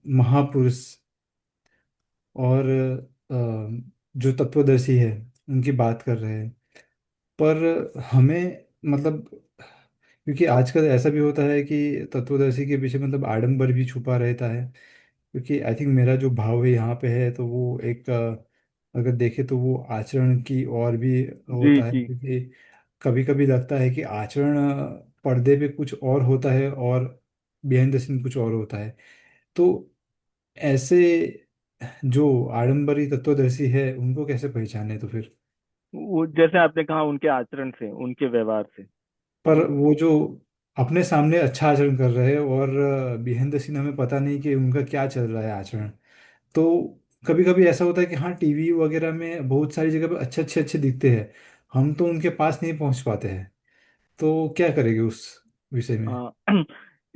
B: महापुरुष और जो तत्वदर्शी है उनकी बात कर रहे हैं, पर हमें मतलब, क्योंकि आजकल ऐसा भी होता है कि तत्वदर्शी के पीछे मतलब आडंबर भी छुपा रहता है। क्योंकि आई थिंक मेरा जो भाव है यहाँ पे है, तो वो एक अगर देखे तो वो आचरण की और भी
A: जी
B: होता है,
A: जी।
B: क्योंकि कभी कभी लगता है कि आचरण पर्दे पे कुछ और होता है और बिहाइंड द सीन कुछ और होता है। तो ऐसे जो आडंबरी तत्वदर्शी है उनको कैसे पहचाने तो फिर?
A: वो जैसे आपने कहा, उनके आचरण से, उनके व्यवहार से, है
B: पर
A: ना।
B: वो जो अपने सामने अच्छा आचरण कर रहे हैं और बिहाइंड द सीन हमें पता नहीं कि उनका क्या चल रहा है आचरण। तो कभी कभी ऐसा होता है कि हाँ, टीवी वगैरह में बहुत सारी जगह पे अच्छे अच्छे अच्छे दिखते हैं, हम तो उनके पास नहीं पहुंच पाते हैं। तो क्या करेंगे उस विषय में?
A: हाँ।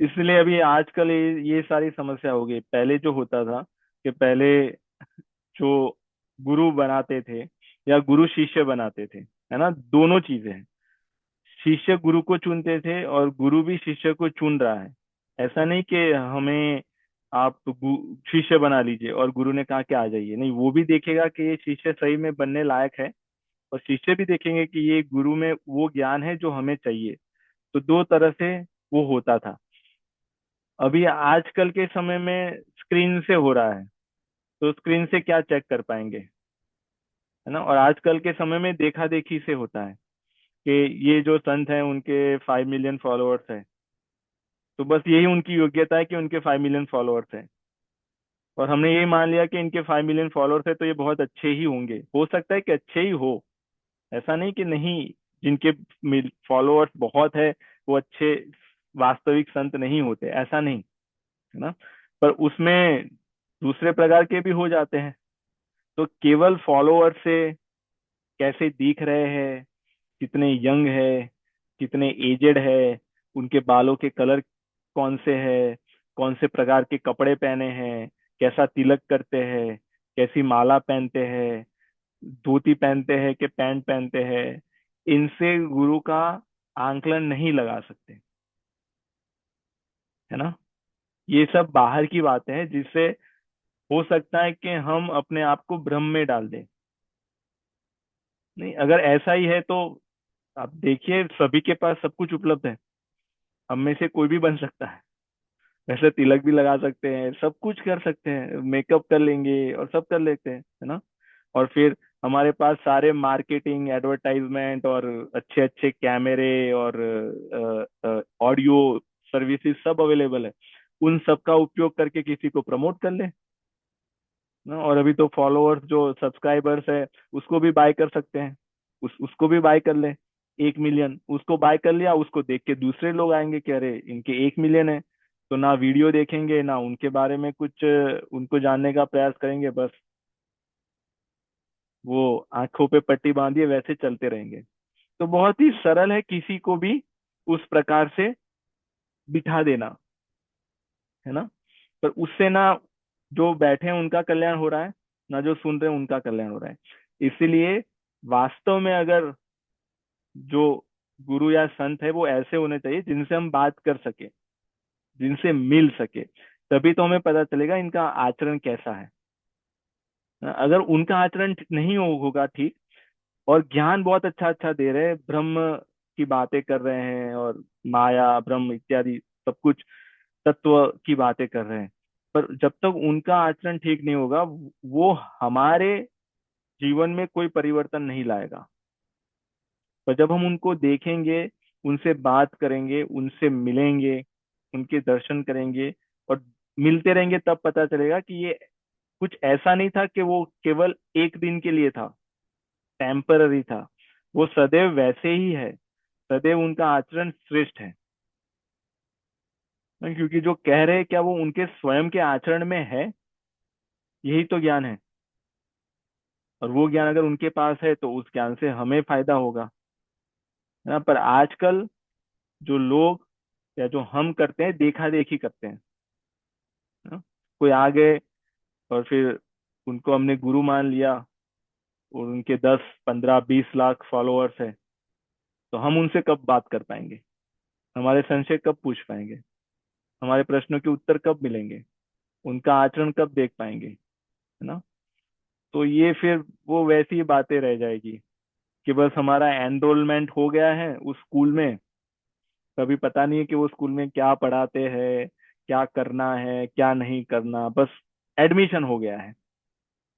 A: इसलिए अभी आजकल ये सारी समस्या हो गई। पहले जो होता था कि पहले जो गुरु बनाते थे या गुरु शिष्य बनाते थे, है ना, दोनों चीजें हैं। शिष्य गुरु को चुनते थे और गुरु भी शिष्य को चुन रहा है। ऐसा नहीं कि हमें आप शिष्य बना लीजिए और गुरु ने कहा कि आ जाइए, नहीं, वो भी देखेगा कि ये शिष्य सही में बनने लायक है, और शिष्य भी देखेंगे कि ये गुरु में वो ज्ञान है जो हमें चाहिए। तो दो तरह से वो होता था। अभी आजकल के समय में स्क्रीन से हो रहा है, तो स्क्रीन से क्या चेक कर पाएंगे, है ना। और आजकल के समय में देखा देखी से होता है कि ये जो संत हैं उनके 5 मिलियन फॉलोअर्स हैं, तो बस यही उनकी योग्यता है कि उनके 5 मिलियन फॉलोअर्स हैं। और हमने यही मान लिया कि इनके 5 मिलियन फॉलोअर्स है तो ये बहुत अच्छे ही होंगे। हो सकता है कि अच्छे ही हो, ऐसा नहीं कि नहीं, जिनके फॉलोअर्स बहुत है वो अच्छे वास्तविक संत नहीं होते, ऐसा नहीं, है ना। पर उसमें दूसरे प्रकार के भी हो जाते हैं। तो केवल फॉलोअर से कैसे दिख रहे हैं, कितने यंग है, कितने एजेड है, उनके बालों के कलर कौन से है, कौन से प्रकार के कपड़े पहने हैं, कैसा तिलक करते हैं, कैसी माला पहनते हैं, धोती पहनते हैं कि पैंट पहनते हैं, इनसे गुरु का आंकलन नहीं लगा सकते, है ना। ये सब बाहर की बातें हैं जिससे हो सकता है कि हम अपने आप को भ्रम में डाल दें। नहीं, अगर ऐसा ही है तो आप देखिए, सभी के पास सब कुछ उपलब्ध है, हम में से कोई भी बन सकता है। वैसे तिलक भी लगा सकते हैं, सब कुछ कर सकते हैं, मेकअप कर लेंगे और सब कर लेते हैं, है ना। और फिर हमारे पास सारे मार्केटिंग, एडवर्टाइजमेंट और अच्छे अच्छे कैमरे और ऑडियो सर्विसेज सब अवेलेबल है। उन सब का उपयोग करके किसी को प्रमोट कर ले ना। और अभी तो फॉलोअर्स, जो सब्सक्राइबर्स है, उसको भी बाय कर सकते हैं। उसको भी बाय कर ले। 1 मिलियन उसको बाय कर लिया, उसको देख के दूसरे लोग आएंगे कि अरे इनके 1 मिलियन है। तो ना वीडियो देखेंगे ना उनके बारे में कुछ उनको जानने का प्रयास करेंगे, बस वो आंखों पे पट्टी बांधिए वैसे चलते रहेंगे। तो बहुत ही सरल है किसी को भी उस प्रकार से बिठा देना, है ना। पर उससे ना जो बैठे हैं उनका कल्याण हो रहा है, ना जो सुन रहे हैं उनका कल्याण हो रहा है। इसीलिए वास्तव में अगर जो गुरु या संत है वो ऐसे होने चाहिए जिनसे हम बात कर सके, जिनसे मिल सके, तभी तो हमें पता चलेगा इनका आचरण कैसा है। अगर उनका आचरण नहीं होगा ठीक, और ज्ञान बहुत अच्छा अच्छा दे रहे हैं, ब्रह्म की बातें कर रहे हैं और माया ब्रह्म इत्यादि सब कुछ तत्व की बातें कर रहे हैं, पर जब तक उनका आचरण ठीक नहीं होगा, वो हमारे जीवन में कोई परिवर्तन नहीं लाएगा। पर जब हम उनको देखेंगे, उनसे बात करेंगे, उनसे मिलेंगे, उनके दर्शन करेंगे और मिलते रहेंगे, तब पता चलेगा कि ये कुछ ऐसा नहीं था कि वो केवल एक दिन के लिए था, टेम्पररी था। वो सदैव वैसे ही है, सदैव उनका आचरण श्रेष्ठ है। क्योंकि जो कह रहे हैं क्या वो उनके स्वयं के आचरण में है, यही तो ज्ञान है। और वो ज्ञान अगर उनके पास है तो उस ज्ञान से हमें फायदा होगा, है ना। पर आजकल जो लोग या जो हम करते हैं, देखा देखी करते हैं, है ना। कोई आ गए और फिर उनको हमने गुरु मान लिया और उनके 10 15 20 लाख फॉलोअर्स है, तो हम उनसे कब बात कर पाएंगे, हमारे संशय कब पूछ पाएंगे, हमारे प्रश्नों के उत्तर कब मिलेंगे, उनका आचरण कब देख पाएंगे, है ना। तो ये फिर वो वैसी ही बातें रह जाएगी कि बस हमारा एनरोलमेंट हो गया है उस स्कूल में, कभी पता नहीं है कि वो स्कूल में क्या पढ़ाते हैं, क्या करना है क्या नहीं करना, बस एडमिशन हो गया है।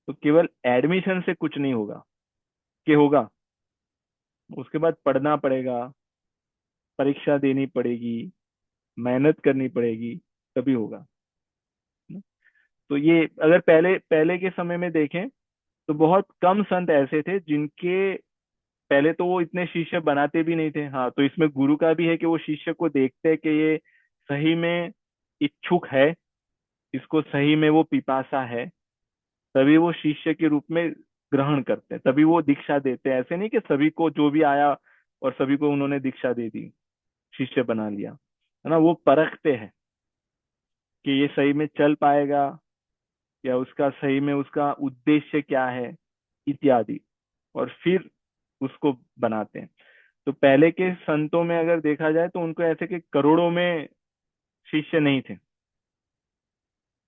A: तो केवल एडमिशन से कुछ नहीं होगा, कि होगा, उसके बाद पढ़ना पड़ेगा, परीक्षा देनी पड़ेगी, मेहनत करनी पड़ेगी, तभी होगा। तो ये अगर पहले पहले के समय में देखें तो बहुत कम संत ऐसे थे जिनके, पहले तो वो इतने शिष्य बनाते भी नहीं थे। हाँ, तो इसमें गुरु का भी है कि वो शिष्य को देखते हैं कि ये सही में इच्छुक है, इसको सही में वो पिपासा है, तभी वो शिष्य के रूप में ग्रहण करते हैं, तभी वो दीक्षा देते हैं। ऐसे नहीं कि सभी को जो भी आया और सभी को उन्होंने दीक्षा दे दी, शिष्य बना लिया, है ना। वो परखते हैं कि ये सही में चल पाएगा, या उसका सही में उसका उद्देश्य क्या है, इत्यादि, और फिर उसको बनाते हैं। तो पहले के संतों में अगर देखा जाए तो उनको ऐसे कि करोड़ों में शिष्य नहीं थे, है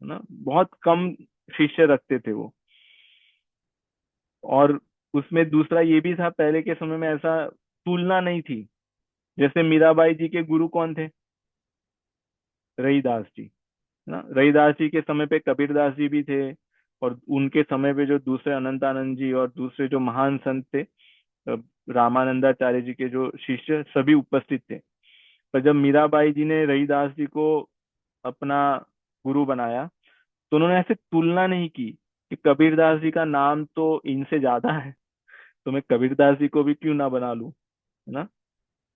A: ना, बहुत कम शिष्य रखते थे वो। और उसमें दूसरा ये भी था, पहले के समय में ऐसा तुलना नहीं थी। जैसे मीराबाई जी के गुरु कौन थे? रहीदास जी, है ना। रहीदास जी के समय पे कबीरदास जी भी थे, और उनके समय पे जो दूसरे अनंतानंद जी और दूसरे जो महान संत थे, रामानंदाचार्य जी के जो शिष्य, सभी उपस्थित थे। पर जब मीराबाई जी ने रहीदास जी को अपना गुरु बनाया, तो उन्होंने ऐसे तुलना नहीं की कि कबीरदास जी का नाम तो इनसे ज्यादा है, तो मैं कबीरदास जी को भी क्यों ना बना लूं, है ना।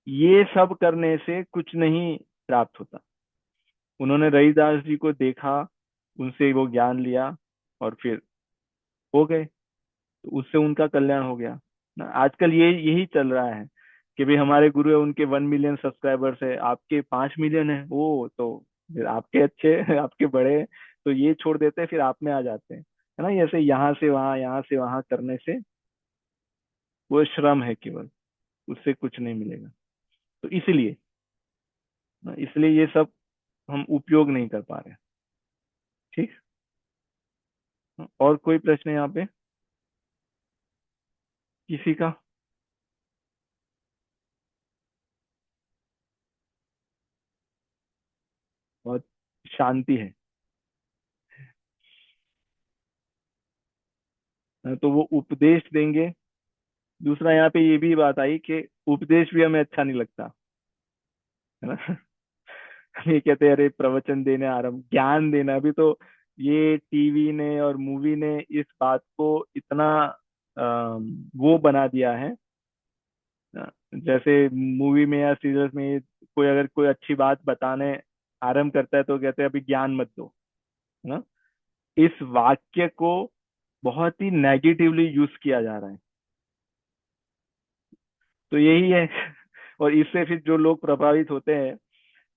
A: ये सब करने से कुछ नहीं प्राप्त होता। उन्होंने रहीदास जी को देखा, उनसे वो ज्ञान लिया, और फिर हो गए, तो उससे उनका कल्याण हो गया ना। आजकल ये यही चल रहा है कि भाई हमारे गुरु है, उनके 1 मिलियन सब्सक्राइबर्स है, आपके 5 मिलियन है, वो तो फिर आपके अच्छे आपके बड़े हैं, तो ये छोड़ देते हैं, फिर आप में आ जाते हैं, है ना। ऐसे यहाँ से वहां, यहाँ से वहां करने से वो श्रम है केवल, उससे कुछ नहीं मिलेगा। तो इसलिए इसलिए ये सब हम उपयोग नहीं कर पा रहे। ठीक। और कोई प्रश्न है यहाँ पे किसी का? बहुत शांति है। तो वो उपदेश देंगे। दूसरा यहाँ पे ये भी बात आई कि उपदेश भी हमें अच्छा नहीं लगता, है ना। ये कहते हैं अरे प्रवचन देने आरंभ, ज्ञान देना, अभी तो ये टीवी ने और मूवी ने इस बात को इतना वो बना दिया है। अ, जैसे मूवी में या सीरियल्स में कोई अगर कोई अच्छी बात बताने आरंभ करता है तो कहते हैं अभी ज्ञान मत दो, है ना। इस वाक्य को बहुत ही नेगेटिवली यूज किया जा रहा है। तो यही है। और इससे फिर जो लोग प्रभावित होते हैं,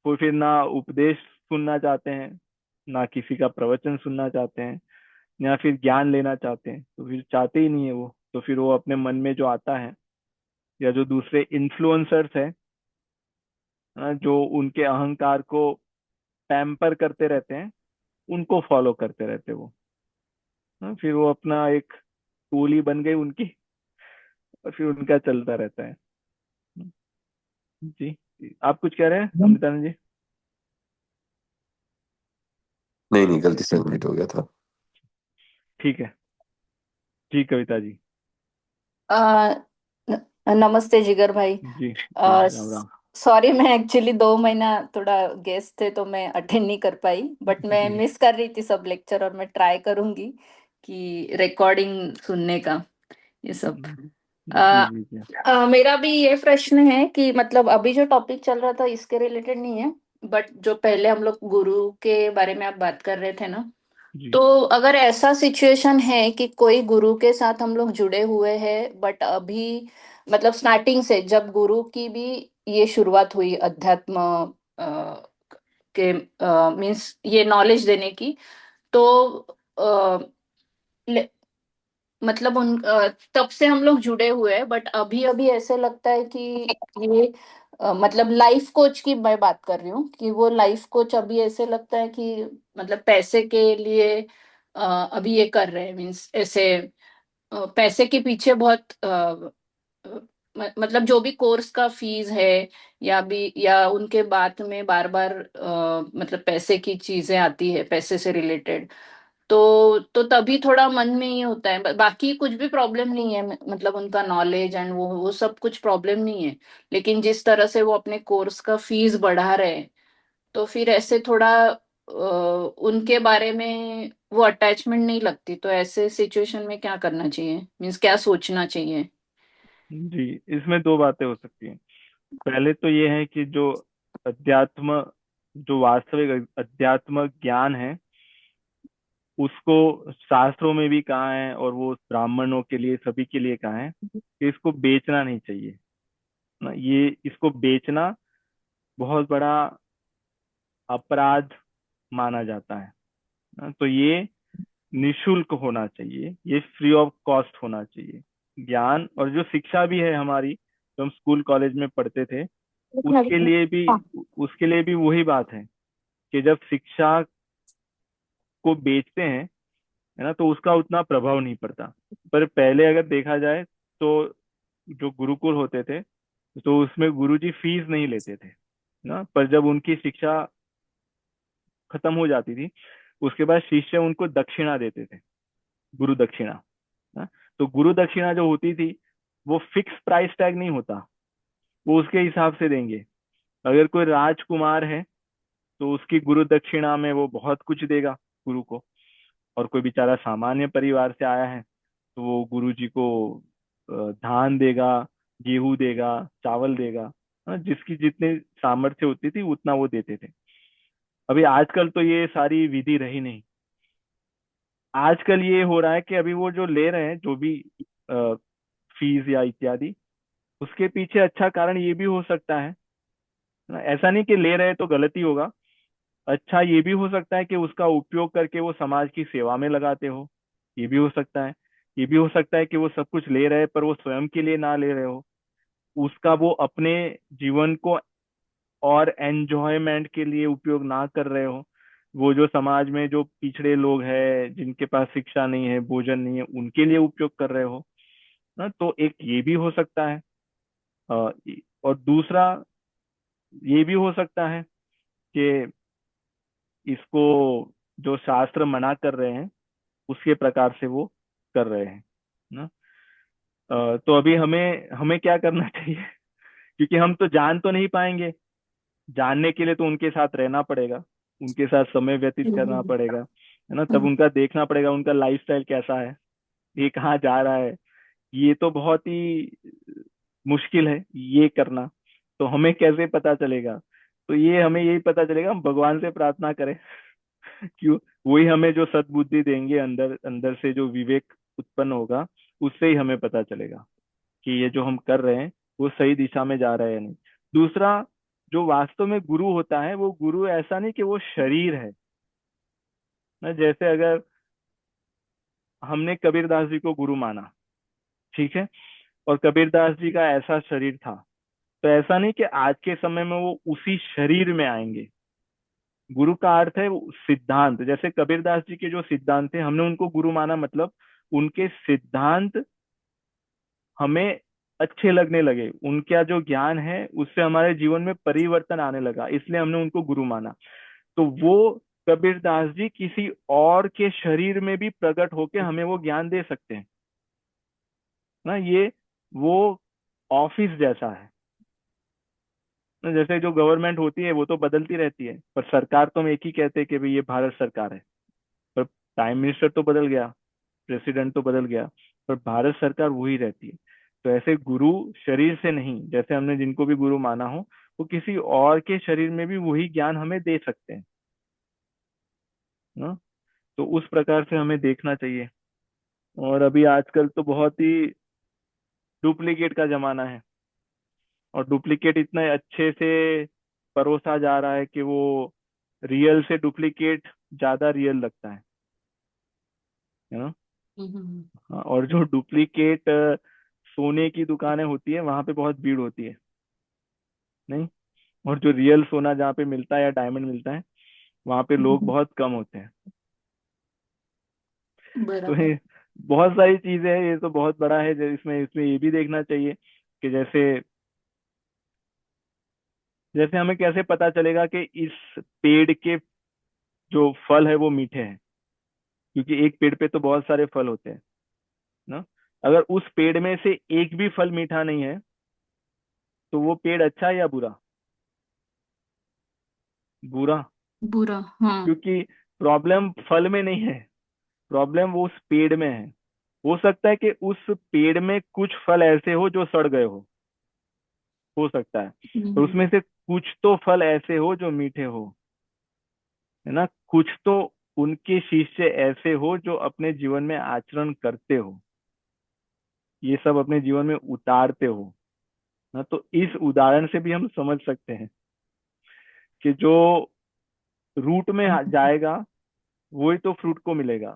A: वो फिर ना उपदेश सुनना चाहते हैं, ना किसी का प्रवचन सुनना चाहते हैं, या फिर ज्ञान लेना चाहते हैं, तो फिर चाहते ही नहीं है वो। तो फिर वो अपने मन में जो आता है, या जो दूसरे इन्फ्लुएंसर्स हैं, जो उनके अहंकार को पैम्पर करते रहते हैं, उनको फॉलो करते रहते हैं वो। फिर वो अपना एक टोली बन गई उनकी, और फिर उनका चलता रहता है। जी। आप कुछ कह रहे हैं अमृतानंद जी?
D: नहीं नहीं, गलती से सबमिट हो गया था।
A: ठीक है। जी कविता जी।
E: अ, नमस्ते जिगर भाई।
A: जी जी, राम राम।
E: सॉरी, मैं एक्चुअली 2 महीना थोड़ा गेस्ट थे तो मैं अटेंड नहीं कर पाई, बट मैं
A: जी
E: मिस कर रही थी सब लेक्चर, और मैं ट्राई करूंगी कि रिकॉर्डिंग सुनने का ये सब।
A: जी जी जी।
E: मेरा भी ये प्रश्न है कि मतलब अभी जो टॉपिक चल रहा था इसके रिलेटेड नहीं है, बट जो पहले हम लोग गुरु के बारे में आप बात कर रहे थे ना,
A: जी
E: तो अगर ऐसा सिचुएशन है कि कोई गुरु के साथ हम लोग जुड़े हुए हैं, बट अभी मतलब स्टार्टिंग से जब गुरु की भी ये शुरुआत हुई अध्यात्म के मीन्स ये नॉलेज देने की, तो अ, ले- मतलब तब से हम लोग जुड़े हुए हैं, बट अभी अभी ऐसे लगता है कि ये मतलब लाइफ कोच की मैं बात कर रही हूँ कि वो लाइफ कोच अभी ऐसे लगता है कि मतलब पैसे के लिए अभी ये कर रहे हैं, मीन्स ऐसे पैसे के पीछे बहुत मतलब जो भी कोर्स का फीस है, या भी या उनके बात में बार बार मतलब पैसे की चीजें आती है, पैसे से रिलेटेड। तो तभी थोड़ा मन में ये होता है, बाकी कुछ भी प्रॉब्लम नहीं है, मतलब उनका नॉलेज एंड वो सब कुछ प्रॉब्लम नहीं है। लेकिन जिस तरह से वो अपने कोर्स का फीस बढ़ा रहे हैं, तो फिर ऐसे थोड़ा उनके बारे में वो अटैचमेंट नहीं लगती। तो ऐसे सिचुएशन में क्या करना चाहिए, मीन्स क्या सोचना चाहिए?
A: जी, इसमें दो बातें हो सकती हैं। पहले तो ये है कि अध्यात्म जो वास्तविक अध्यात्म ज्ञान है, उसको शास्त्रों में भी कहा है और वो ब्राह्मणों के लिए, सभी के लिए कहा है कि इसको बेचना नहीं चाहिए ना। ये इसको बेचना बहुत बड़ा अपराध माना जाता है ना। तो ये निशुल्क होना चाहिए, ये फ्री ऑफ कॉस्ट होना चाहिए। ज्ञान और जो शिक्षा भी है हमारी, जो हम स्कूल कॉलेज में पढ़ते थे, उसके लिए भी उसके लिए भी वही बात है कि जब शिक्षा को बेचते हैं, है ना, तो उसका उतना प्रभाव नहीं पड़ता। पर पहले अगर देखा जाए तो जो गुरुकुल होते थे, तो उसमें गुरुजी फीस नहीं लेते थे ना। पर जब उनकी शिक्षा खत्म हो जाती थी, उसके बाद शिष्य उनको दक्षिणा देते थे, गुरु दक्षिणा ना। तो गुरु दक्षिणा जो होती थी, वो फिक्स प्राइस टैग नहीं होता, वो उसके हिसाब से देंगे। अगर कोई राजकुमार है, तो उसकी गुरु दक्षिणा में वो बहुत कुछ देगा गुरु को। और कोई बेचारा सामान्य परिवार से आया है, तो वो गुरु जी को धान देगा, गेहूं देगा, चावल देगा। हाँ, जिसकी जितनी सामर्थ्य होती थी उतना वो देते थे। अभी आजकल तो ये सारी विधि रही नहीं। आजकल ये हो रहा है कि अभी वो जो ले रहे हैं, जो भी फीस या इत्यादि, उसके पीछे अच्छा कारण ये भी हो सकता है ना। ऐसा नहीं कि ले रहे हैं तो गलती होगा। अच्छा ये भी हो सकता है कि उसका उपयोग करके वो समाज की सेवा में लगाते हो, ये भी हो सकता है। ये भी हो सकता है कि वो सब कुछ ले रहे हैं पर वो स्वयं के लिए ना ले रहे हो, उसका वो अपने जीवन को और एंजॉयमेंट के लिए उपयोग ना कर रहे हो। वो जो समाज में जो पिछड़े लोग हैं, जिनके पास शिक्षा नहीं है, भोजन नहीं है, उनके लिए उपयोग कर रहे हो ना। तो एक ये भी हो सकता है। अ, और दूसरा ये भी हो सकता है कि इसको जो शास्त्र मना कर रहे हैं, उसके प्रकार से वो कर रहे हैं ना। तो अभी हमें हमें क्या करना चाहिए? क्योंकि हम तो जान तो नहीं पाएंगे, जानने के लिए तो उनके साथ रहना पड़ेगा, उनके साथ समय व्यतीत करना
E: हम्म।
A: पड़ेगा, है ना। तब उनका देखना पड़ेगा, उनका लाइफस्टाइल कैसा है, ये कहाँ जा रहा है। ये तो बहुत ही मुश्किल है ये करना। तो हमें कैसे पता चलेगा? तो ये हमें यही पता चलेगा, हम भगवान से प्रार्थना करें। क्यों? वही हमें जो सद्बुद्धि देंगे, अंदर अंदर से जो विवेक उत्पन्न होगा, उससे ही हमें पता चलेगा कि ये जो हम कर रहे हैं वो सही दिशा में जा रहा है या नहीं। दूसरा, जो वास्तव में गुरु होता है, वो गुरु ऐसा नहीं कि वो शरीर है ना। जैसे अगर हमने कबीरदास जी को गुरु माना, ठीक है, और कबीरदास जी का ऐसा शरीर था, तो ऐसा नहीं कि आज के समय में वो उसी शरीर में आएंगे। गुरु का अर्थ है वो सिद्धांत। जैसे कबीरदास जी के जो सिद्धांत थे, हमने उनको गुरु माना, मतलब उनके सिद्धांत हमें अच्छे लगने लगे, उनका जो ज्ञान है उससे हमारे जीवन में परिवर्तन आने लगा, इसलिए हमने उनको गुरु माना। तो वो कबीरदास जी किसी और के शरीर में भी प्रकट होके हमें वो ज्ञान दे सकते हैं ना। ये वो ऑफिस जैसा है ना। जैसे जो गवर्नमेंट होती है वो तो बदलती रहती है, पर सरकार तो हम एक ही कहते हैं कि भाई ये भारत सरकार है। पर प्राइम मिनिस्टर तो बदल गया, प्रेसिडेंट तो बदल गया, पर भारत सरकार वही रहती है। तो ऐसे गुरु शरीर से नहीं, जैसे हमने जिनको भी गुरु माना हो, वो किसी और के शरीर में भी वही ज्ञान हमें दे सकते हैं ना। तो उस प्रकार से हमें देखना चाहिए। और अभी आजकल तो बहुत ही डुप्लीकेट का जमाना है, और डुप्लीकेट इतने अच्छे से परोसा जा रहा है कि वो रियल से डुप्लीकेट ज्यादा रियल लगता है ना।
E: हम्म।
A: हाँ, और जो डुप्लीकेट सोने की दुकानें होती है, वहां पे बहुत भीड़ होती है, नहीं। और जो रियल सोना जहाँ पे मिलता है या डायमंड मिलता है, वहां पे लोग बहुत कम होते हैं। तो
E: बराबर।
A: ये बहुत सारी चीजें हैं, ये तो बहुत बड़ा है। इसमें इसमें ये भी देखना चाहिए कि जैसे जैसे हमें कैसे पता चलेगा कि इस पेड़ के जो फल है वो मीठे हैं। क्योंकि एक पेड़ पे तो बहुत सारे फल होते हैं ना। अगर उस पेड़ में से एक भी फल मीठा नहीं है तो वो पेड़ अच्छा है या बुरा? बुरा।
E: बुरा, हाँ।
A: क्योंकि प्रॉब्लम फल में नहीं है, प्रॉब्लम वो उस पेड़ में है। हो सकता है कि उस पेड़ में कुछ फल ऐसे हो जो सड़ गए हो सकता है। और
E: हम्म।
A: उसमें से कुछ तो फल ऐसे हो जो मीठे हो, है ना। कुछ तो उनके शिष्य ऐसे हो जो अपने जीवन में आचरण करते हो, ये सब अपने जीवन में उतारते हो ना। तो इस उदाहरण से भी हम समझ सकते हैं कि जो रूट में जाएगा वही तो फ्रूट को मिलेगा।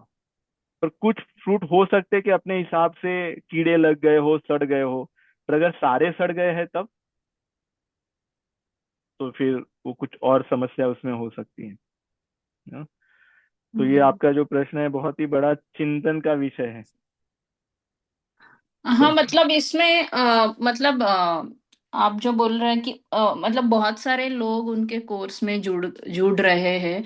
A: पर कुछ फ्रूट हो सकते हैं कि अपने हिसाब से कीड़े लग गए हो, सड़ गए हो। पर अगर सारे सड़ गए हैं तब तो फिर वो कुछ और समस्या उसमें हो सकती है ना? तो ये
E: हम्म।
A: आपका जो प्रश्न है बहुत ही बड़ा चिंतन का विषय है।
E: हाँ,
A: तो
E: मतलब इसमें मतलब आप जो बोल रहे हैं कि मतलब बहुत सारे लोग उनके कोर्स में जुड़ जुड़ रहे हैं,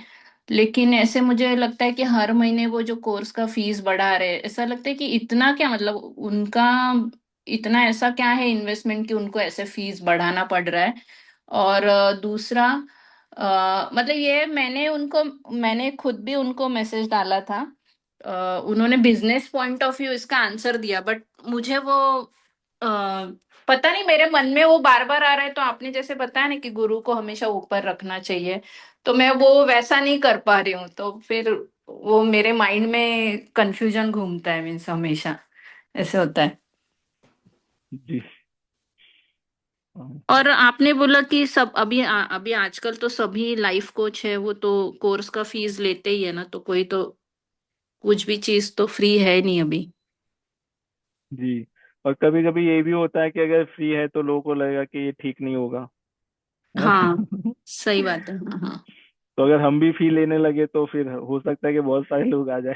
E: लेकिन ऐसे मुझे लगता है कि हर महीने वो जो कोर्स का फीस बढ़ा रहे हैं, ऐसा लगता है कि इतना क्या, मतलब उनका इतना ऐसा क्या है इन्वेस्टमेंट कि उनको ऐसे फीस बढ़ाना पड़ रहा है। और दूसरा, मतलब ये मैंने खुद भी उनको मैसेज डाला था। उन्होंने बिजनेस पॉइंट ऑफ व्यू इसका आंसर दिया, बट मुझे वो पता नहीं, मेरे मन में वो बार बार आ रहा है। तो आपने जैसे बताया ना कि गुरु को हमेशा ऊपर रखना चाहिए, तो मैं वो वैसा नहीं कर पा रही हूँ। तो फिर वो मेरे माइंड में कंफ्यूजन घूमता है, मीन्स हमेशा ऐसे होता है।
A: जी। हाँ
E: और आपने बोला कि सब अभी आजकल तो सभी लाइफ कोच है, वो तो कोर्स का फीस लेते ही है ना, तो कोई तो कुछ भी चीज तो फ्री है नहीं अभी।
A: जी। और कभी कभी ये भी होता है कि अगर फ्री है तो लोगों को लगेगा कि ये ठीक नहीं होगा, है
E: हाँ,
A: ना।
E: सही बात है। हाँ,
A: तो अगर हम भी फी लेने लगे तो फिर हो सकता है कि बहुत सारे लोग आ जाए।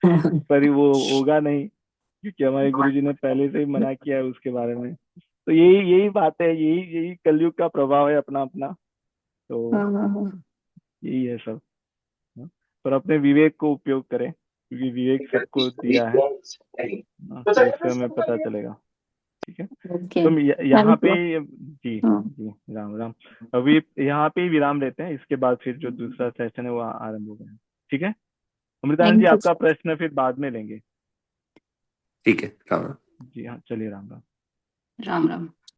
E: हाँ।
A: पर वो होगा नहीं, क्योंकि हमारे गुरुजी ने पहले से ही मना किया है उसके बारे में। तो यही यही बात है, यही यही कलयुग का प्रभाव है अपना अपना। तो
E: हाँ, हाँ, हाँ।
A: यही है सब, हाँ। पर अपने विवेक को उपयोग करें, क्योंकि विवेक सबको दिया है ना, तो उससे हमें पता चलेगा। ठीक है।
E: ओके,
A: तो यहाँ
E: थैंक
A: पे,
E: यू।
A: जी
E: हाँ,
A: जी, राम राम। अभी यहाँ पे ही विराम लेते हैं, इसके बाद फिर जो दूसरा सेशन है वो आरंभ होगा। ठीक है। अमृतानंद जी,
E: थैंक यू।
A: आपका प्रश्न फिर बाद में लेंगे।
D: ठीक है, राम राम।
A: जी हाँ, चलिए, राम राम।
E: राम राम।